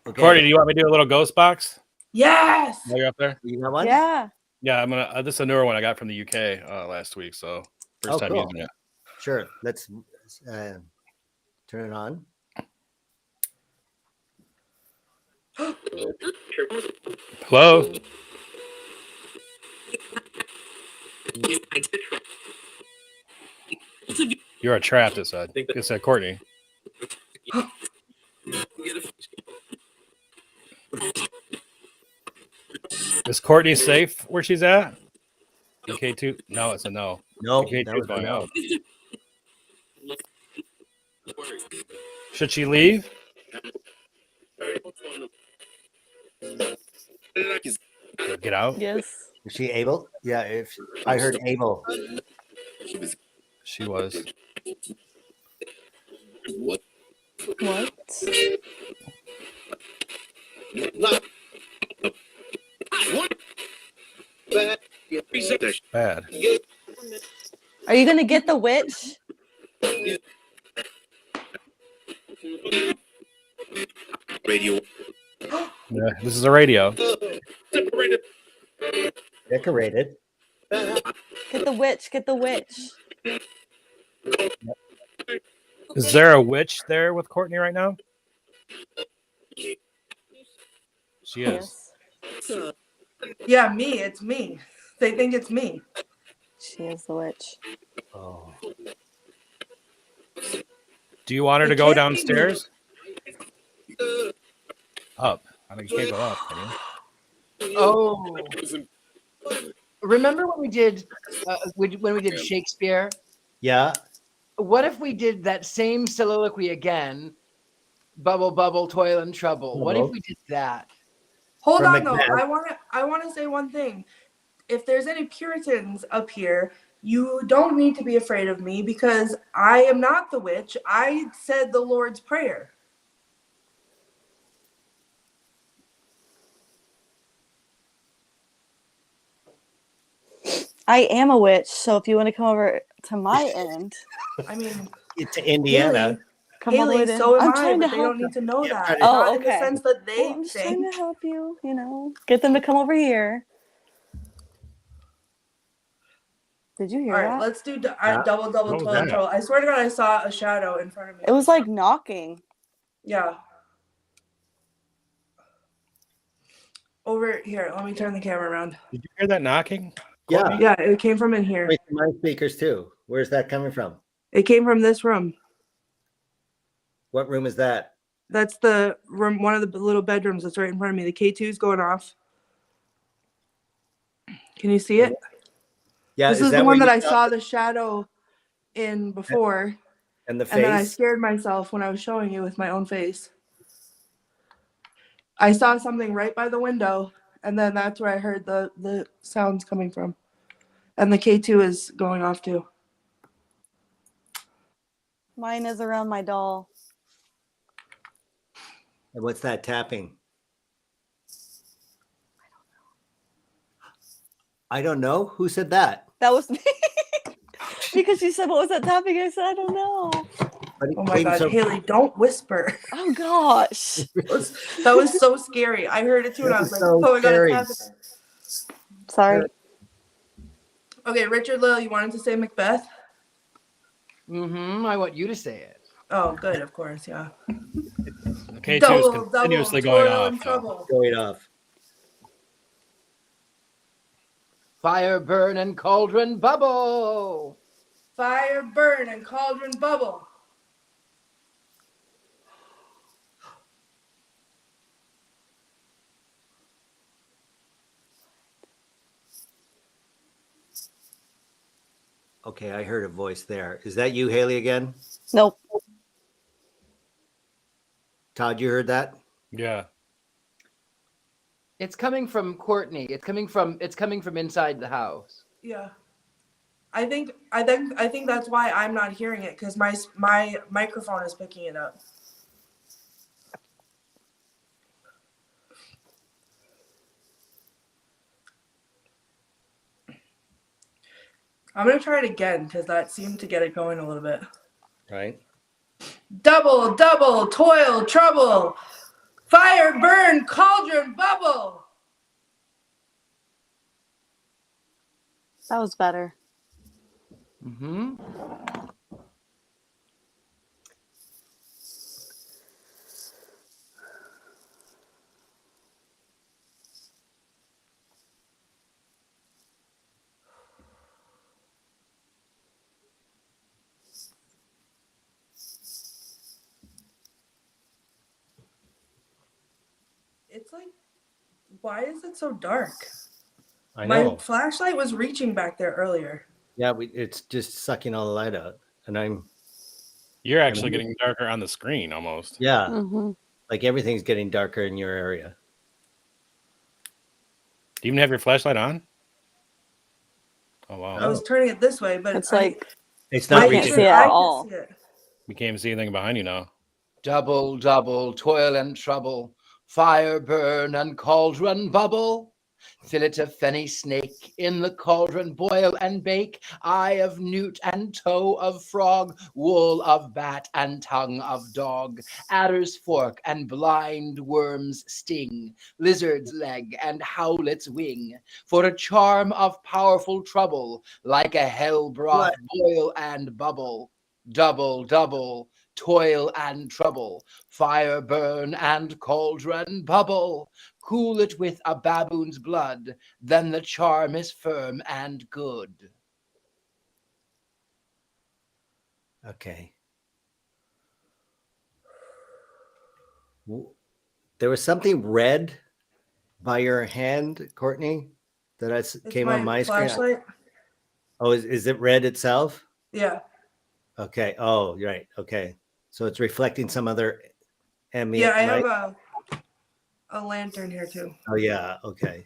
Okay, Courtney, do you want me to do a little ghost box Yes. while you're up there? you got one? Yeah. Yeah, I'm gonna. This is a newer one I got from the UK last week, so first Oh, time cool. using it. Sure. Let's turn it on. Hello. You're a trap. It said. It said Courtney. Is Courtney safe where she's at? K2? No, it's a no. No, K2 that is was going no. out. Should she leave? Get out. Yes. Is she able? Yeah. If I heard able. She was. What? Bad. Are you gonna get the witch? Yeah, this is a radio. Decorated. Get the witch. Get the witch. Is there a witch there with Courtney right now? She is. Yes. Yeah, me. It's me. They think it's me. She is the witch. Oh. Do you want her It to go can't be downstairs? Up. I think you can't go up, can you? Oh. Remember when we did Shakespeare? Yeah. What if we did that same soliloquy again? Bubble, bubble, toil and trouble. What if Bubble. we did that? Hold From on though. Macbeth. I wanna say one thing. If there's any Puritans up here, you don't need to be afraid of me because I am not the witch. I said the Lord's Prayer. I am a witch, so if you want to come over to my end, I mean, To Indiana. come all the way Haley, to. so am I'm I, trying but to they help. don't need to know Yeah, that. trying to- Oh, Not in the okay. sense that they Well, I'm just trying think. to help you. You know, get them to come over here. Did you hear All right, that? let's do Yeah. double What was toilet that? troll. I swear to God, I saw a shadow in front of me. It was like knocking. Yeah. Over here. Let me turn the camera around. Did you hear that knocking? Yeah. Courtney? Yeah, it came from in here. Wait, my speakers too. Where's that coming from? It came from this room. What room is that? That's the room, one of the little bedrooms that's right in front of me. The K2's going off. Can you see it? Yeah. This is the where one that you I saw the shadow in before. And the And then I face. scared myself when I was showing you with my own face. I saw something right by the window, and then that's where I heard the sounds coming from. And the K2 is going off too. Mine is around my doll. And what's that tapping? I don't know. Who said that? That was me. Because she said, "What was that tapping?" I said, "I don't know." But it Oh my came God, so Haley, don't whisper. Oh gosh. That was so scary. I heard it too, and I was like, so oh my God, scary. it's happening. Sorry. Okay, Richard-Lael, you wanted to say Macbeth? I want you to say it. Oh, good, of course, yeah. K2 is Double, continuously double, going toil off. and though. trouble. Going off. Fire, burn, and cauldron bubble. Fire, burn, and cauldron bubble. Okay, I heard a voice there. Is that you, Haley, again? Nope. Todd, you heard that? Yeah. It's coming from Courtney. It's coming from inside the house. Yeah. I think that's why I'm not hearing it, because my microphone is picking it up. I'm gonna try it again because that seemed to get it going a little bit. Right. Double, double, toil, trouble. Fire, burn, cauldron, bubble. That was better. It's like, why is it so dark? I My know. flashlight was reaching back there earlier. Yeah, it's just sucking all the light out. And You're actually getting darker on the screen almost. yeah, Mm-hmm. like everything's getting darker in your area. Do you even have your flashlight on? Oh, wow. I was turning it this way, but It's like It's I not can't reaching. see it I at can all. see it. You can't even see anything behind you now. Double, double, toil and trouble. Fire, burn, and cauldron bubble. Fillet of fenny snake, in the cauldron boil and bake. Eye of newt and toe of frog, wool of bat and tongue of dog. Adder's fork and blind worm's sting, lizard's leg and howlet's wing. For a charm of powerful trouble, like a hell broth boil and bubble. Double, double, toil and trouble. Fire, burn, and cauldron bubble. Cool it with a baboon's blood, then the charm is firm and good. Okay. There was something red by your hand, Courtney, that It's came on my screen. flashlight. Oh, is it red itself? Yeah. Okay. Oh, you're right. Okay. So it's reflecting some other ambient Yeah, I light. have a lantern here too. Oh, yeah. Okay.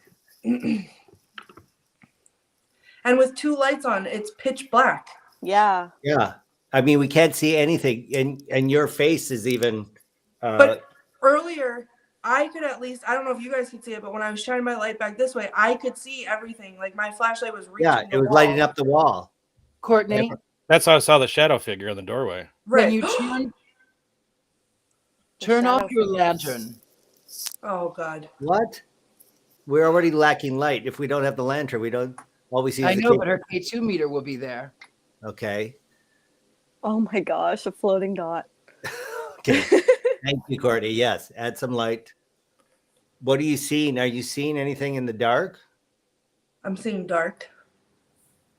And with two lights on, it's pitch black. yeah. Yeah. I mean, we can't see anything, and your face is even. But earlier, I could at least, I don't know if you guys could see it, but when I was shining my light back this way, I could see everything. Like my flashlight was reaching yeah, the it was wall. lighting up the wall. Courtney, That's how I saw the shadow figure in the doorway. Right. when you turn off your shadow lantern. Oh God. What? We're already lacking light. If we don't have the lantern, we don't. All we see is I the know, cable. but her K2 meter will be there. Okay. Oh my gosh, a floating dot. Okay. Thank you, Courtney. Yes, add some light. What are you seeing? Are you seeing anything in the dark? I'm seeing dark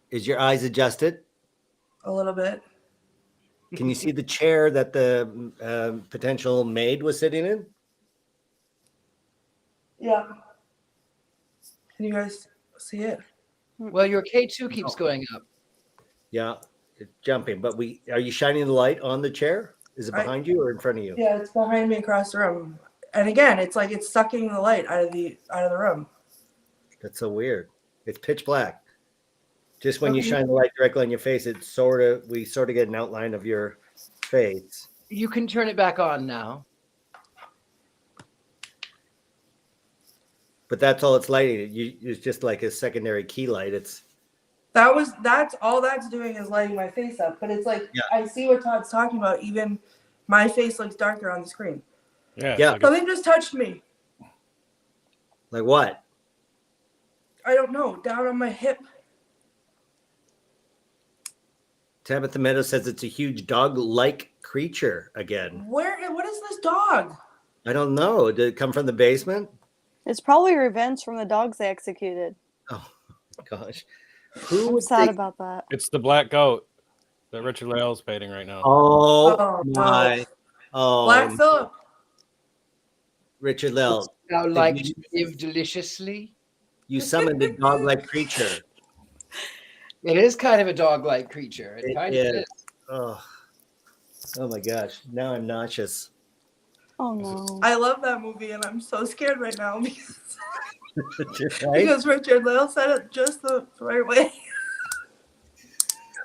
Is your eyes adjusted? a little bit. Can you see the chair that the potential maid was sitting in? Yeah. Can you guys see it? Well, your K2 keeps going up. Yeah, it's jumping. But are you shining the light on the chair? Is it behind you or in front of you? Yeah, it's behind me across the room. And again, it's like it's sucking the light out of the room. That's so weird. It's pitch black. Just when you shine the light directly on your face, we sort of get an outline of your face. You can turn it back on now. But that's all it's lighting. It's just like a secondary key light. That's all that's doing is lighting my face up. But it's like, Yeah. I see what Todd's talking about. Even my face looks darker on the screen. Yeah. Yeah. Like Something just touched me. Like what? I don't know. Down on my hip. Tabitha Meadow says it's a huge dog-like creature again. What is this dog? I don't know. Did it come from the basement? It's probably revenge from the dogs they executed. Oh gosh. Who I'm would sad think? about that. it's the black goat that Richard-Lael is painting right now. Oh, Oh, my. Oh, Black Phillip. Richard-Lael, Thou did like you- to live deliciously. you summoned a dog-like creature. It is kind of a dog-like creature. It It kind of is. is. Oh my gosh. Now I'm nauseous. Oh no. I love that movie, and I'm so scared right now because, Right? because Richard-Lael said it just the right way.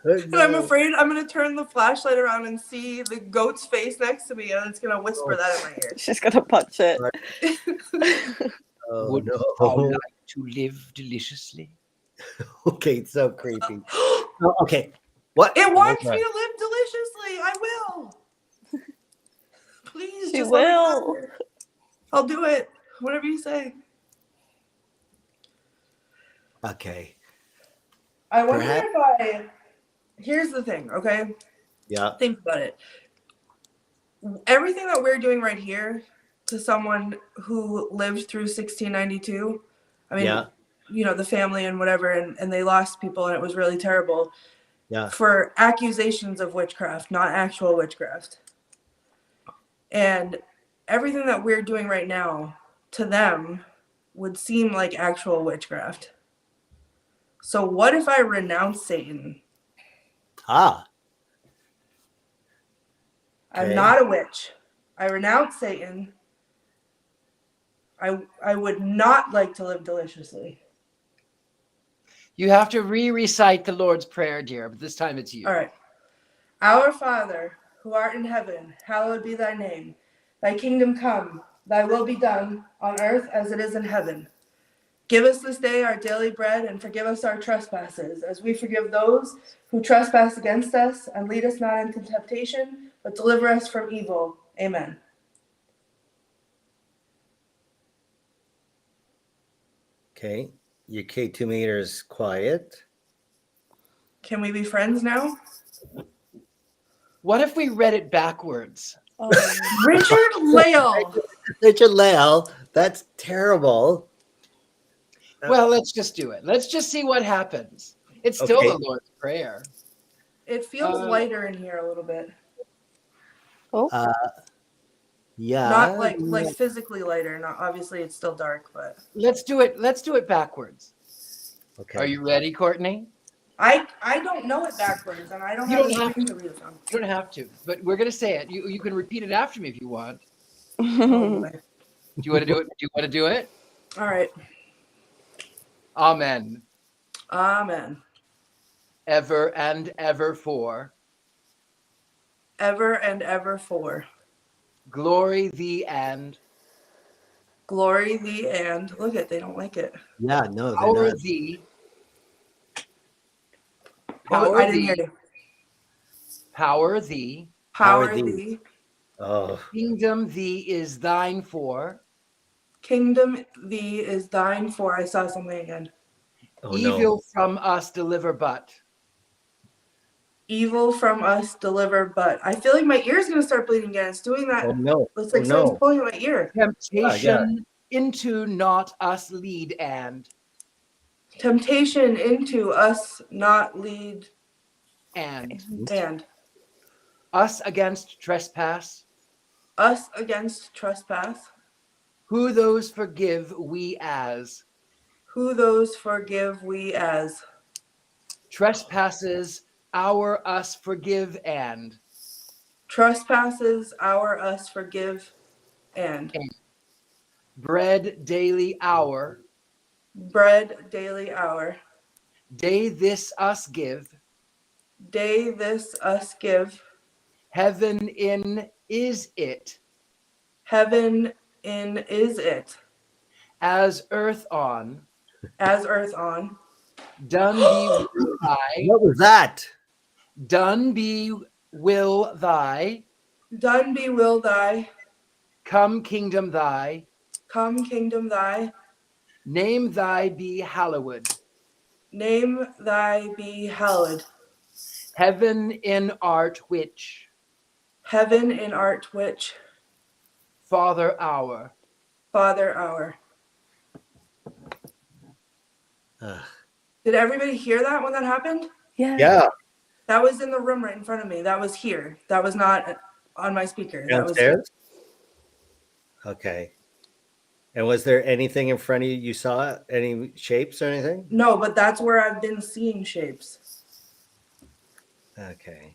And I'm afraid I'm going to turn the flashlight around and see the goat's face next to me, and it's going to whisper that in my ear. She's gonna punch it. Oh, Would no. thou like to live deliciously? Okay, it's so creepy. Oh, okay. What? It wants Okay. me to live deliciously. I will. Please, She just let me will. touch it. I'll do it. Whatever you say. Okay. I wonder Perhaps- if here's the thing, okay? Yeah. Think about it. Everything that we're doing right here to someone who lived through 1692, I mean, Yeah. you know, the family and whatever, and they lost people and it was really terrible. Yeah. For accusations of witchcraft, not actual witchcraft. And everything that we're doing right now to them would seem like actual witchcraft. So what if I renounce Satan? Ah. I'm Okay. not a witch. I renounce Satan. I would not like to live deliciously. You have to recite the Lord's Prayer, dear, but this time it's you. All right. Our Father, who art in heaven, hallowed be thy name. Thy kingdom come, thy will be done on earth as it is in heaven. Give us this day our daily bread and forgive us our trespasses as we forgive those who trespass against us, and lead us not into temptation, but deliver us from evil. Amen. Okay. Your K2 meter is quiet. Can we be friends now? What if we read it backwards? Oh, Richard-Lael. Richard-Lael, that's terrible. Well, let's just do it. Let's just see what happens. It's still Okay. the Lord's Prayer. It feels lighter in here a little bit. Yeah. Not like physically lighter. Not obviously it's still dark, but Let's do it. Let's do it backwards. Okay. Are you ready, Courtney? I don't know it backwards, and I don't You have don't a have screen to read it from. You don't have to, but we're gonna say it. You can repeat it after me if you want. Oh, boy. Do you want to do it? Do you want to do it? All right. Amen. Amen. Ever and ever for Ever and ever for glory thee and glory thee and look at they don't like it. Yeah, no, they're power not. thee. Oh, Power I didn't hear thee. you. Power thee. Power Power thee. thee. Oh, Kingdom thee is thine for. Kingdom thee is thine for. I saw something again. oh Evil no. from us deliver but. Evil from us deliver, but I feel like my ear's gonna start bleeding again. It's doing that. Oh no. It's Oh like something's no. pulling at my ear. Temptation into not us lead and Temptation into us not lead and and us against trespass. us against trespass. Who those forgive we as Who those forgive we as trespasses our us forgive and trespasses our us forgive and bread daily hour bread daily hour. day this us give Day this us give. heaven in is it Heaven is it as earth on as earth on Done be will thy. What was that? Done be will thy. Done be will thy. Come kingdom thy. Come kingdom thy. Name thy be hallowed. Name thy be hallowed. Heaven in art which. Heaven in art which. Father our. Father our. Ugh. Did everybody hear that when that happened? Yeah, That was in the room right in front of me. That was here. That was not on my speaker. That was downstairs. Okay. And was there anything in front of you? You saw any shapes or anything? no, but that's where I've been seeing shapes. Okay.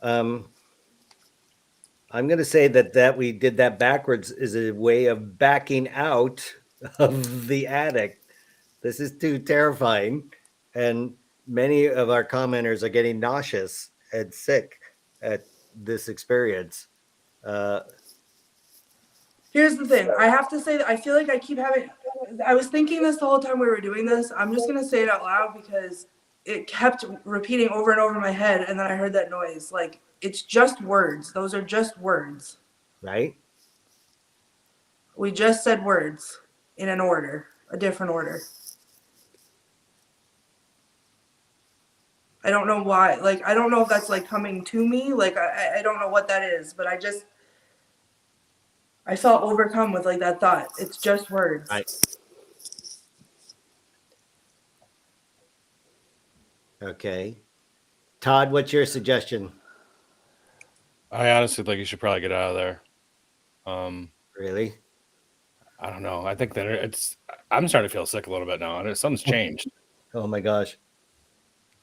I'm going to say that we did that backwards is a way of backing out of the attic. This is too terrifying, and many of our commenters are getting nauseous and sick at this experience. Here's the thing. I have to say that I feel like I keep having. I was thinking this the whole time we were doing this. I'm just gonna say it out loud because it kept repeating over and over in my head, and then I heard that noise. Like it's just words. Those are just words. Right? We just said words in an order, a different order. I don't know why. Like I don't know if that's like coming to me. Like I don't know what that is, but I felt overcome with like that thought. It's just words. Right. Okay. Todd, what's your suggestion? I honestly think you should probably get out of there. Really? I don't know. I think that I'm starting to feel sick a little bit now, and something's changed. Oh my gosh.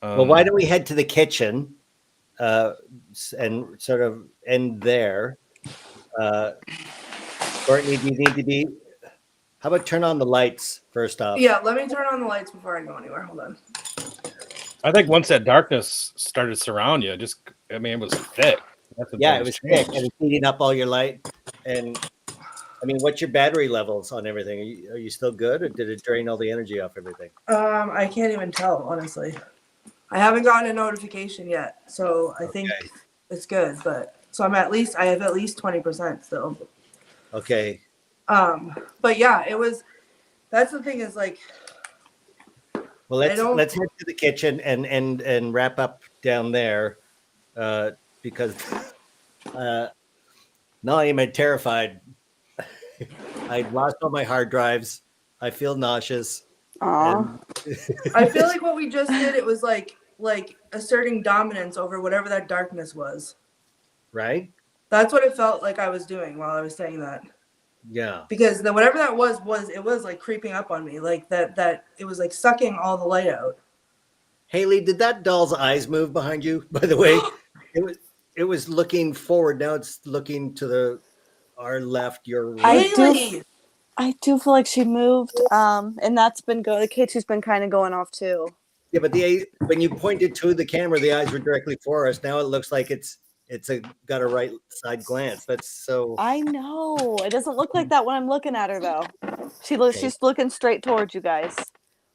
Well, why don't we head to the kitchen and sort of end there? Courtney, do you need to be? How about turn on the lights first off? Yeah, let me turn on the lights before I go anywhere. Hold on. I think once that darkness started to surround you, it was thick. Yeah, it was thick and it's heating up all your light. And I mean, what's your battery levels on everything? Are you still good, or did it drain all the energy off everything? I can't even tell, honestly. I haven't gotten a notification yet, so I think it's good. But so I have at least 20% still. Okay. But yeah, it was. That's the thing is like. Well, let's head to the kitchen and wrap up down there, because now I'm terrified. I lost all my hard drives. I feel nauseous. Aw. I feel like what we just did, it was like asserting dominance over whatever that darkness was. Right? That's what it felt like I was doing while I was saying that. Yeah. Because whatever that was like creeping up on me, like that it was like sucking all the light out. Haley, did that doll's eyes move behind you? By the way, it was looking forward. Now it's looking to our left, your right. I do feel like she moved, and that's been good. Katie's been kind of going off too. Yeah, but when you pointed to the camera, the eyes were directly for us. Now it looks like it's got a right side glance. That's so. I know it doesn't look like that when I'm looking at her though. She's looking straight towards you guys. Can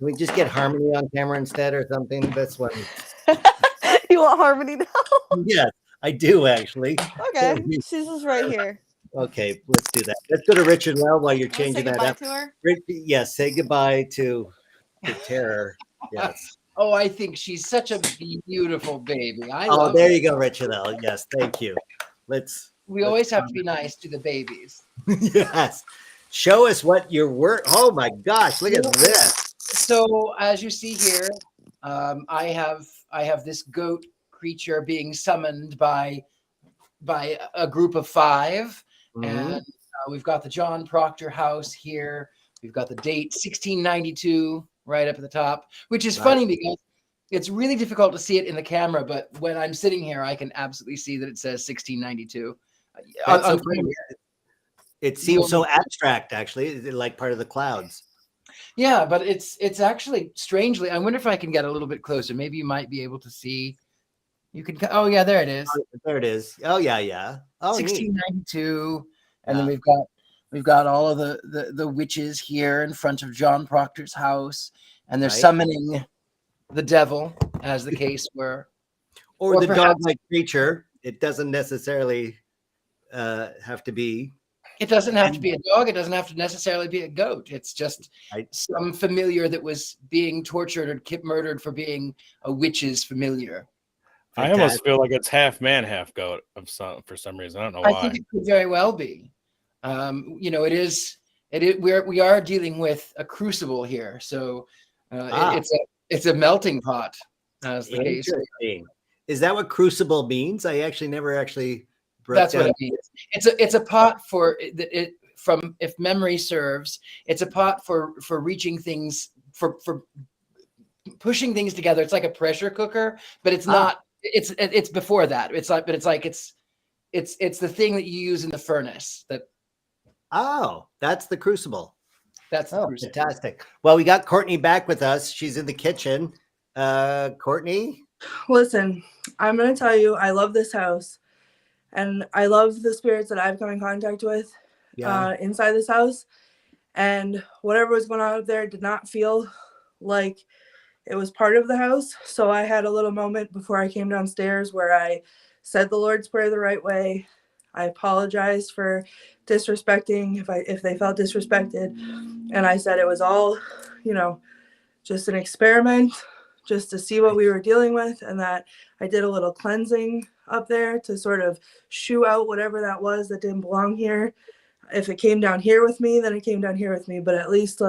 we just get Harmony on camera instead or something? That's what. You want Harmony now? Yes, I do actually. Okay, she's just right here. Okay, let's do that. Let's go to Richard-Lael while you're changing that up. To her? Yes, say goodbye to the terror. Yes. Oh, I think she's such a beautiful baby. There you go, Richard-Lael. Yes, thank you. We always have to be nice to the babies. Yes. Show us what your work. Oh my gosh, look at this. So as you see here, I have this goat creature being summoned by a group of 5. Mm-hmm. And we've got the John Proctor House here. We've got the date 1692 right up at the top, which is funny because it's really difficult to see it in the camera. But when I'm sitting here, I can absolutely see that it says 1692. It seems so abstract, actually, like part of the clouds. Yeah, but it's actually strangely. I wonder if I can get a little bit closer. Maybe you might be able to see. You can. Oh yeah, there it is. There it is. Oh yeah. Oh, 1692, and then we've got We've got all of the witches here in front of John Proctor's house, and they're Right. summoning the devil, as the case were. Or Or the perhaps- dog-like creature. It doesn't necessarily have to be. It doesn't have to be a dog. It doesn't have to necessarily be a goat. It's just Right. some familiar that was being tortured or murdered for being a witch's familiar. I almost feel like it's half man, half goat for some reason. I don't know why. I think it could very well be. It is. We are dealing with a crucible here, so it's a melting pot, as the case. Interesting. Is that what crucible means? I actually never broke That's down. what it means. It's a pot for it. From, if memory serves, it's a pot for reaching things, for pushing things together. It's like a pressure cooker, but it's not. It's before that. It's the thing that you use in the furnace. That's the crucible. That's the crucible. Fantastic. Well, we got Courtney back with us. She's in the kitchen. Courtney? Listen, I'm going to tell you, I love this house, and I love the spirits that I've come in contact with inside this house. And whatever was going on up there did not feel like it was part of the house. So I had a little moment before I came downstairs where I said the Lord's Prayer the right way. I apologized for disrespecting if they felt disrespected. And I said it was all, just an experiment, just to see what we were dealing with, and that I did a little cleansing up there to sort of shoo out whatever that was that didn't belong here. If it came down here with me, then it came down here with me. But at least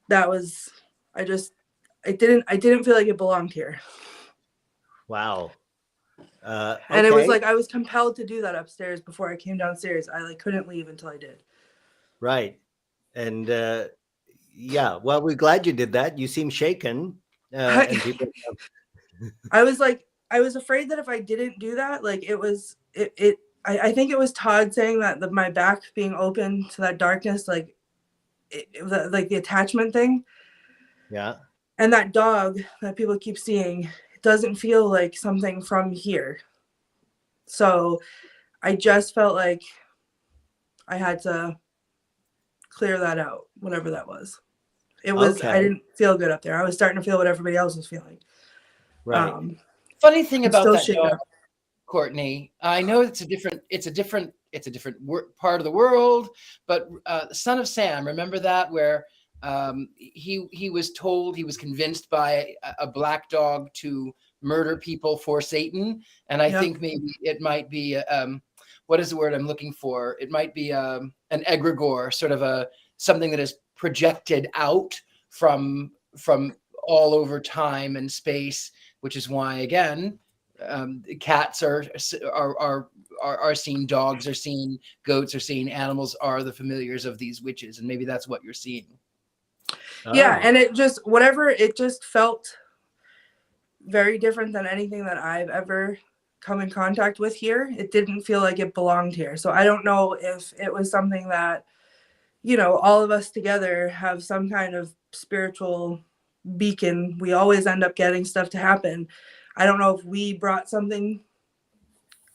that was, I didn't feel like it belonged here. Wow. And it was like I was compelled to do that upstairs before I came downstairs. I couldn't leave until I did. Right. And well, we're glad you did that. You seem shaken. And people... I was afraid that if I didn't do that, I think it was Todd saying that my back being open to that darkness, like the attachment thing. Yeah. And that dog that people keep seeing, it doesn't feel like something from here. So I just felt like I had to clear that out, whatever that was. It was, I didn't feel good up there. I was starting to feel what everybody else was feeling. Right. Funny thing about that shaking dog, Courtney, I know it's a different part of the world, but Son of Sam, remember that, where he was told, he was convinced by a black dog to murder people for Satan, and I think maybe it might be what is the word I'm looking for? It might be an egregore, sort of something that is projected out from all over time and space, which is why, again, cats are seen, dogs are seen, goats are seen, animals are the familiars of these witches, and maybe that's what you're seeing. Yeah, and it just felt very different than anything that I've ever come in contact with here. It didn't feel like it belonged here. So I don't know if it was something that, all of us together have some kind of spiritual beacon. We always end up getting stuff to happen. I don't know if we brought something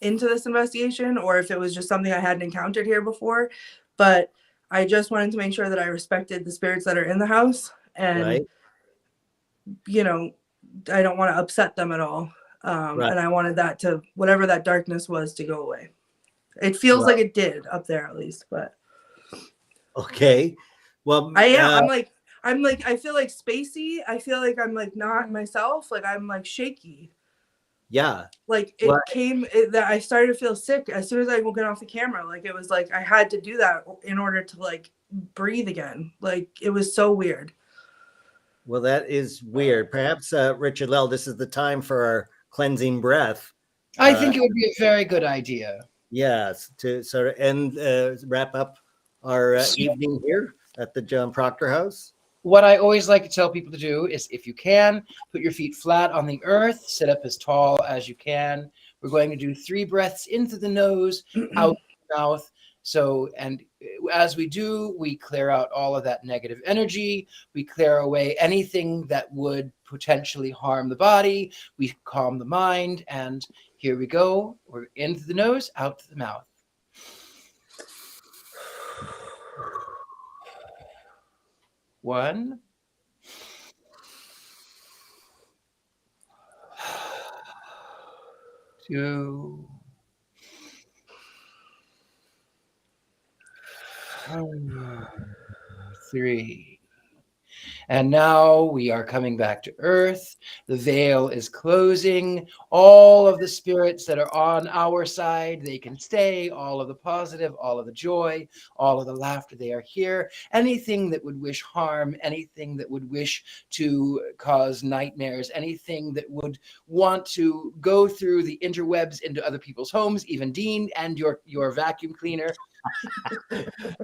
into this investigation or if it was just something I hadn't encountered here before, but I just wanted to make sure that I respected the spirits that are in the house, and I don't want to upset them at all. And I wanted that to, whatever that darkness was, to go away. It feels like it did up there, at least, but okay. Well, I feel like spacey. I feel like I'm not myself. I'm shaky. Yeah. That I started to feel sick as soon as I got off the camera. It was like I had to do that in order to breathe again. It was so weird. Well, that is weird. Perhaps Richard-Lael, this is the time for our cleansing breath. I think it would be a very good idea. Yes, to sort of end, wrap up our evening here at the John Proctor House. What I always like to tell people to do is, if you can, put your feet flat on the earth, sit up as tall as you can. We're going to do 3 breaths into the nose, out the mouth. So, and as we do, we clear out all of that negative energy. We clear away anything that would potentially harm the body. We calm the mind. And here we go. We're into the nose, out to the mouth. 1. 2. 3. And now we are coming back to earth. The veil is closing. All of the spirits that are on our side, they can stay. All of the positive, all of the joy, all of the laughter, they are here. Anything that would wish harm, anything that would wish to cause nightmares, anything that would want to go through the interwebs into other people's homes, even Dean and your vacuum cleaner.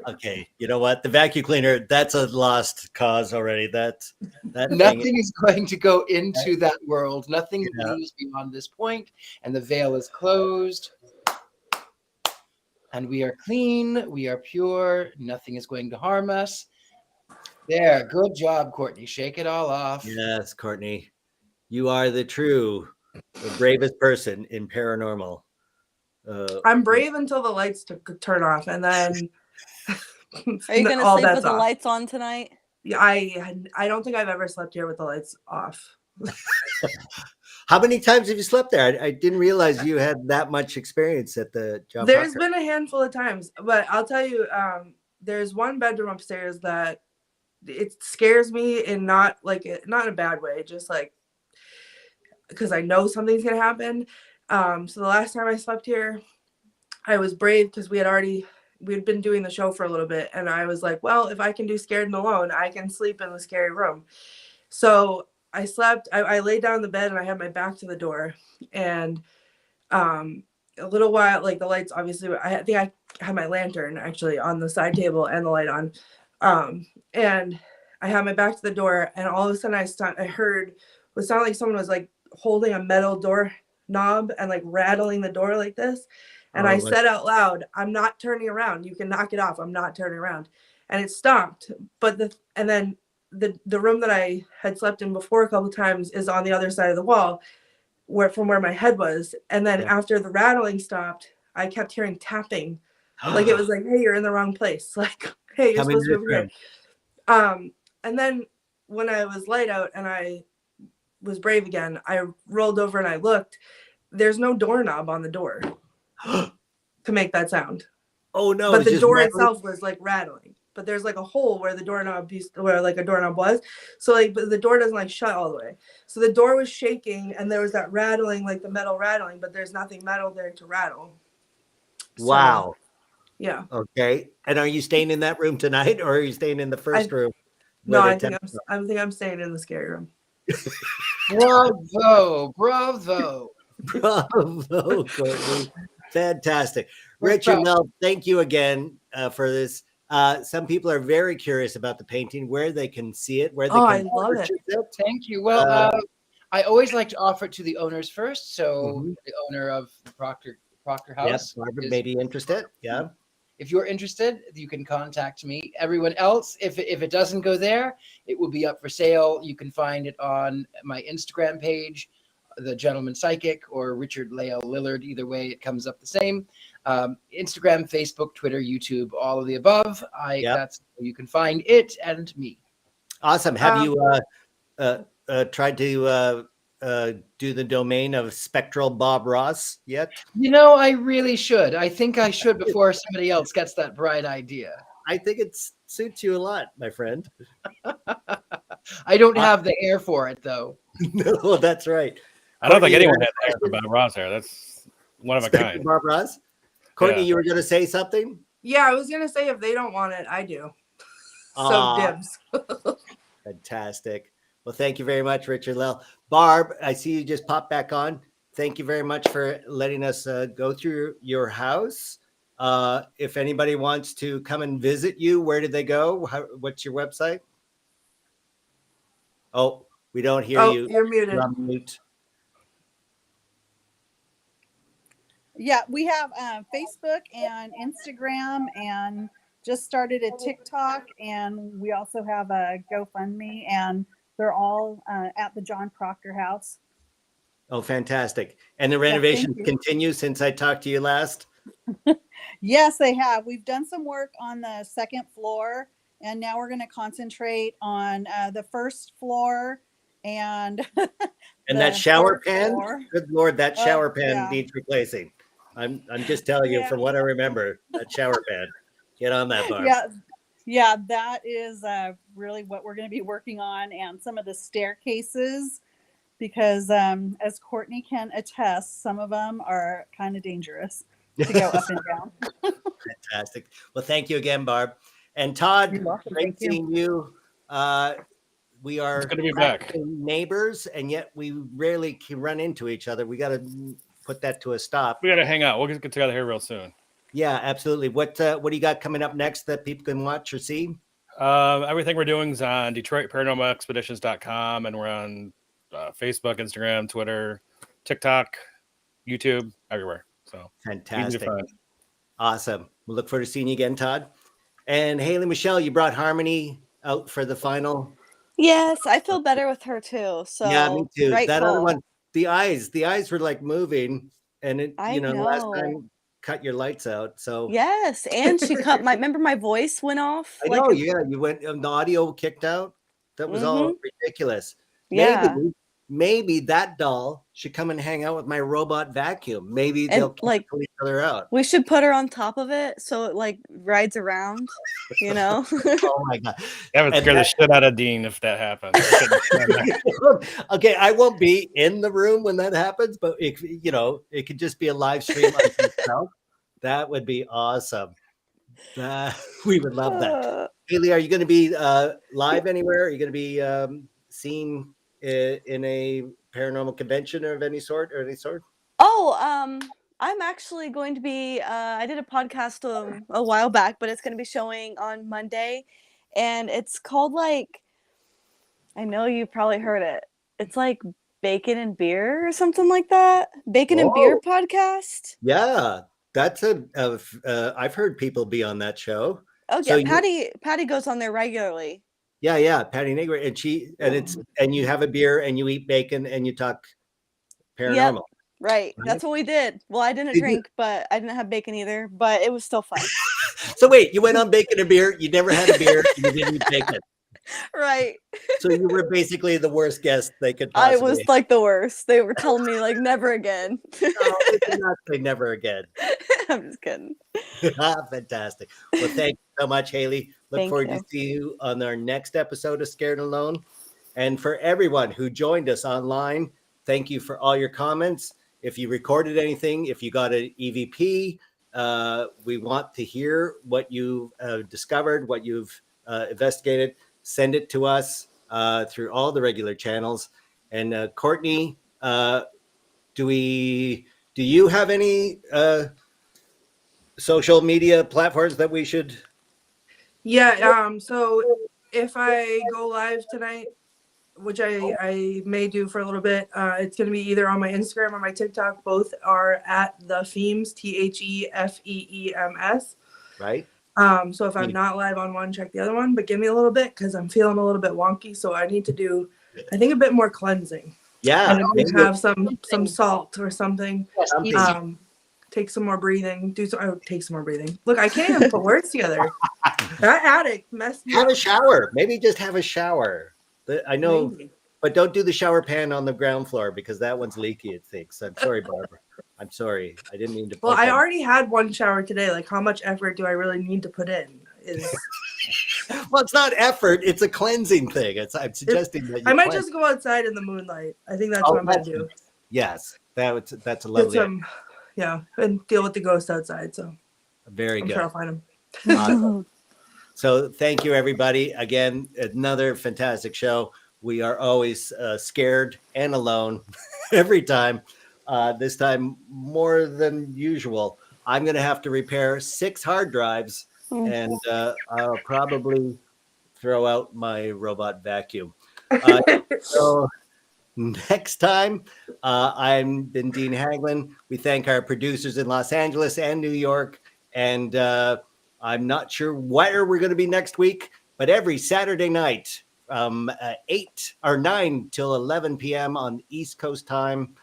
Okay, you know what? The vacuum cleaner, that's a lost cause already. That Nothing thing. is going to go into that world. Nothing Yeah. leaves beyond this point, and the veil is closed. And we are clean. We are pure. Nothing is going to harm us. There. Good job, Courtney. Shake it all off. Yes, Courtney, you are the bravest person in paranormal. I'm brave until the lights turn off, and then Are you gonna all sleep bets with the off. lights on tonight? Yeah, I don't think I've ever slept here with the lights off. How many times have you slept there? I didn't realize you had that much experience at the John There's Proctor. been a handful of times, but I'll tell you, there's one bedroom upstairs that it scares me, in not in a bad way, just like because I know something's gonna happen. So the last time I slept here, I was brave because we'd been doing the show for a little bit, and I was like, well, if I can do Scared and Alone, I can sleep in the scary room. So I slept. I laid down in the bed and I had my back to the door, and a little while, like the lights, obviously, I think I had my lantern actually on the side table and the light on, and I had my back to the door, and all of a sudden I heard what sounded like someone was like holding a metal door knob and like rattling the door like this. And I said out loud, I'm not turning around. You can knock it off. I'm not turning around. And it stopped. And then the room that I had slept in before a couple of times is on the other side of the wall, from where my head was. And then after the rattling stopped, I kept hearing tapping. Like it was like, hey, you're in the wrong place. Like, hey, you're supposed to be over here. And then when I was light out and I was brave again, I rolled over and I looked. There's no doorknob on the door to make that sound. Oh no! But the door itself was like rattling. But there's like a hole where the doorknob where like a doorknob was. So like, but the door doesn't like shut all the way. So the door was shaking and there was that rattling, like the metal rattling, but there's nothing metal there to rattle. Wow. So, yeah. Okay. And are you staying in that room tonight, or are you staying in the first room? No, I think I'm staying in the scary room. Bravo. Bravo, Courtney. Fantastic. Richard-Lael, thank you again for this. Some people are very curious about the painting, where they can see it, where they can I love it. Thank you. Well, I always like to offer it to the owners first. So the owner of Proctor House. Yes, Barbara may be interested. Yeah. If you're interested, you can contact me. Everyone else, if it doesn't go there, it will be up for sale. You can find it on my Instagram page, The Gentleman Psychic, or Richard-Lael Lillard. Either way, it comes up the same. Instagram, Facebook, Twitter, YouTube, all of the above. That's where you can find it and me. Awesome. Have you tried to do the domain of Spectral Bob Ross yet? You know, I really should. I think I should before somebody else gets that bright idea. I think it suits you a lot, my friend. I don't have the hair for it, though. No, that's right. I don't think anyone has hair for Bob Ross hair. That's one of a kind. Bob Ross. Courtney, you were going to say something? Yeah, I was going to say if they don't want it, I do. So dibs. Fantastic. Well, thank you very much, Richard-Lael. Barb, I see you just popped back on. Thank you very much for letting us go through your house. If anybody wants to come and visit you, where did they go? What's your website? Oh, we don't hear you. You're muted. You're on mute. Yeah, we have Facebook and Instagram, and just started a TikTok, and we also have a GoFundMe, and they're all at the John Proctor House. Oh, fantastic. And the renovations continue since I talked to you last? Yes, they have. We've done some work on the second floor, And now we're going to concentrate on the first floor and And the that shower third pan, floor. good Lord, that shower pan yeah. needs replacing. I'm just telling you Yeah. from what I remember, that shower pan. Get on that, Barb. Yeah, that is really what we're going to be working on, and some of the staircases, because as Courtney can attest, some of them are kind of dangerous to go up and down. Fantastic. Well, thank you again, Barb. And Todd, You're welcome. great Thank you. seeing you. We are It's good to be back. neighbors, and yet we rarely can run into each other. We got to put that to a stop. We got to hang out. We'll get together here real soon. Yeah, absolutely. What do you got coming up next that people can watch or see? Everything we're doing is on DetroitParanormalExpeditions.com, and we're on Facebook, Instagram, Twitter, TikTok, YouTube, everywhere. So Fantastic. Awesome. We'll look forward to seeing you again, Todd. And Haley Michelle, you brought Harmony out for the final. Yes, I feel better with her too. So Yeah, me too. Right That other call. one, the eyes were like moving, and it, I last know. time cut your lights out. So Yes, and she cut my. Remember, my voice went off. I know. Yeah, you went. The audio kicked out. That was all ridiculous. Yeah. Maybe that doll should come and hang out with my robot vacuum. Maybe they'll cancel each other out. We should put her on top of it so it like rides around, Oh my God. That would scare the shit out of Dean if that happened. Okay, I won't be in the room when that happens, but it could just be a live stream on itself. That would be awesome. We would love that. Haley, are you going to be live anywhere? Are you going to be seen in a paranormal convention of any sort? I'm actually going to be. I did a podcast a while back, but it's going to be showing on Monday, and it's called like. I know you probably heard it. It's like Bacon and Beer or something like that. Bacon and Beer podcast. Yeah, that's I've heard people be on that show. Oh yeah, so Patty goes on there regularly. Yeah, Patty Negro, and you have a beer and you eat bacon and you talk paranormal. Yep, right. That's what we did. Well, I didn't drink, but I didn't have bacon either. But it was still fun. So wait, you went on Bacon and Beer. You never had a beer. You didn't eat bacon. Right. So you were basically the worst guest they could possibly. I was like the worst. They were telling me like never again. No, they did not say never again. I'm just kidding. Fantastic. Well, thank you so much, Haley. Look forward to see you on our next episode of Scared and Alone. And for everyone who joined us online, thank you for all your comments. If you recorded anything, if you got an EVP, we want to hear what you've discovered, what you've investigated. Send it to us through all the regular channels. And Courtney, do you have any social media platforms that we should? Yeah. So if I go live tonight, which I may do for a little bit, it's going to be either on my Instagram or my TikTok. Both are at the Themes, THEFEEMS. Right. So if I'm not live on one, check the other one, but give me a little bit because I'm feeling a little bit wonky. So I need to do, I think, a bit more cleansing. Yeah. And have some salt or something. Take some more breathing. Take some more breathing. Look, I can't even put words together. That addict messed me up. Have a shower. Maybe just have a shower. I know, maybe. But don't do the shower pan on the ground floor because that one's leaky, it thinks. I'm sorry, Barbara. I'm sorry. I didn't mean to. Well, I already had one shower today. Like, how much effort do I really need to put in? Well, it's not effort. It's a cleansing thing. I'm suggesting that you I might just go outside in the moonlight. I think that's what I'm going to do. Yes. That's a lovely. Yeah. And deal with the ghosts outside. So very good. I'm sure I'll find them. Awesome. So thank you, everybody. Again, another fantastic show. We are always scared and alone every time. This time more than usual. I'm going to have to repair 6 hard drives and I'll probably throw out my robot vacuum. So next time, I've been Dean Haglund. We thank our producers in Los Angeles and New York. And I'm not sure where we're going to be next week, but every Saturday night, 8 or 9 till 11 p.m. on East Coast time.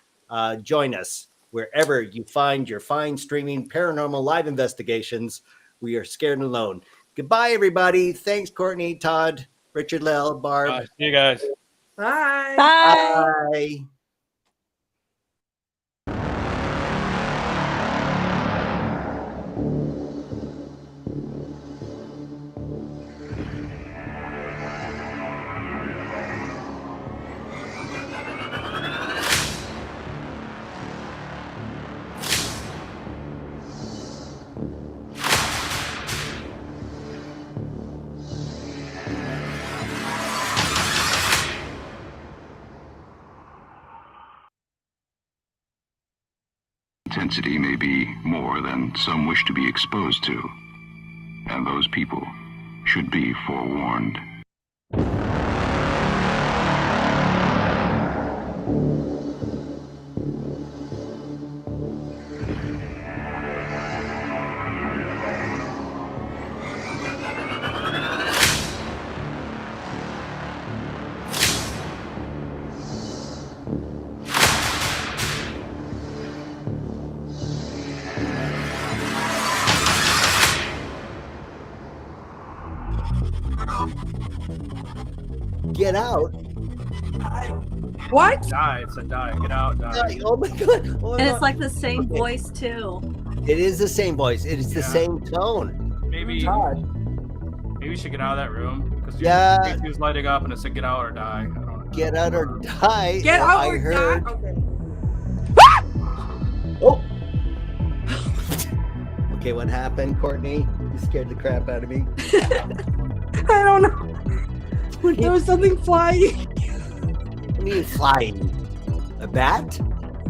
Join us wherever you find your fine streaming paranormal live investigations. We are Scared and Alone. Goodbye, everybody. Thanks, Courtney, Todd, Richard-Lael, Barb. Bye. See you guys. Bye. Bye. Bye. Intensity may be more than some wish to be exposed to, and those people should be forewarned. Get out. What? Die. It said die. Get out. Die. Oh my God. Oh my And God. it's like the same Okay. voice too. It is the same voice. It is the Yeah. same tone. Maybe we should get out of that room because Yeah. he was lighting up and it said get out or die. I don't know. Get out or die. Get Oh, out I or heard. die. Okay. Oh. Okay, what happened, Courtney? You scared the crap out of me. I don't know. There was something flying. What do you mean flying? A bat?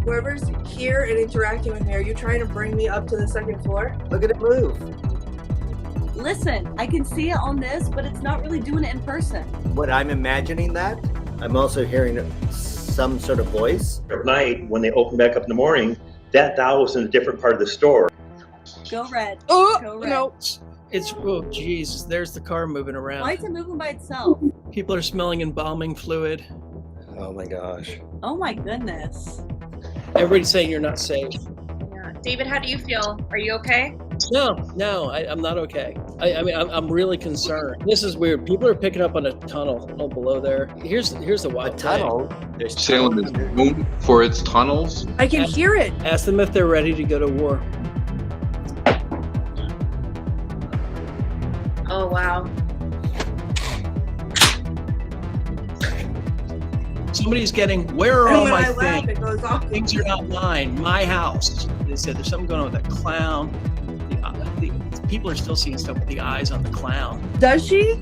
Whoever's here and interacting with me, are you trying to bring me up to the second floor? Look at it move. Listen, I can see it on this, but it's not really doing it in person. What, I'm imagining that? I'm also hearing some sort of voice. At night, when they open back up in the morning, that doll was in a different part of the store. Go red. Oh, Go red. no. It's, oh, geez, there's the car moving around. Why is it moving by itself? People are smelling embalming fluid. Oh my gosh. Oh my goodness. Everybody's saying you're not safe. Yeah. David, how do you feel? Are you okay? No, I'm not okay. I mean, I'm really concerned. This is weird. People are picking up on a tunnel below there. Here's the A wild tunnel? There's Salem is known for its tunnels. I can hear it. thing. Ask them if they're ready to go to war. Oh, wow. Somebody's getting, where are And all when my I laugh, things? it goes off. Things are not mine. My house. They said there's something going on with that clown. The people are still seeing stuff with the eyes on the clown. Does she?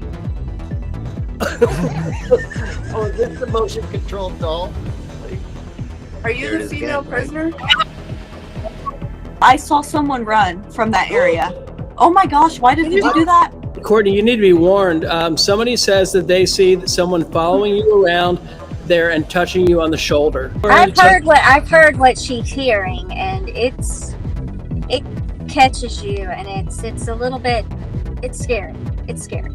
Oh, is this the motion control doll? Are you There it the is female again, right? prisoner? I saw someone run from that area. Oh my gosh, why did you do that? Courtney, you need to be warned. Somebody says that they see someone following you around there and touching you on the shoulder. I've heard what she's hearing, and it catches you, and it's a little bit, it's scary. It's scary.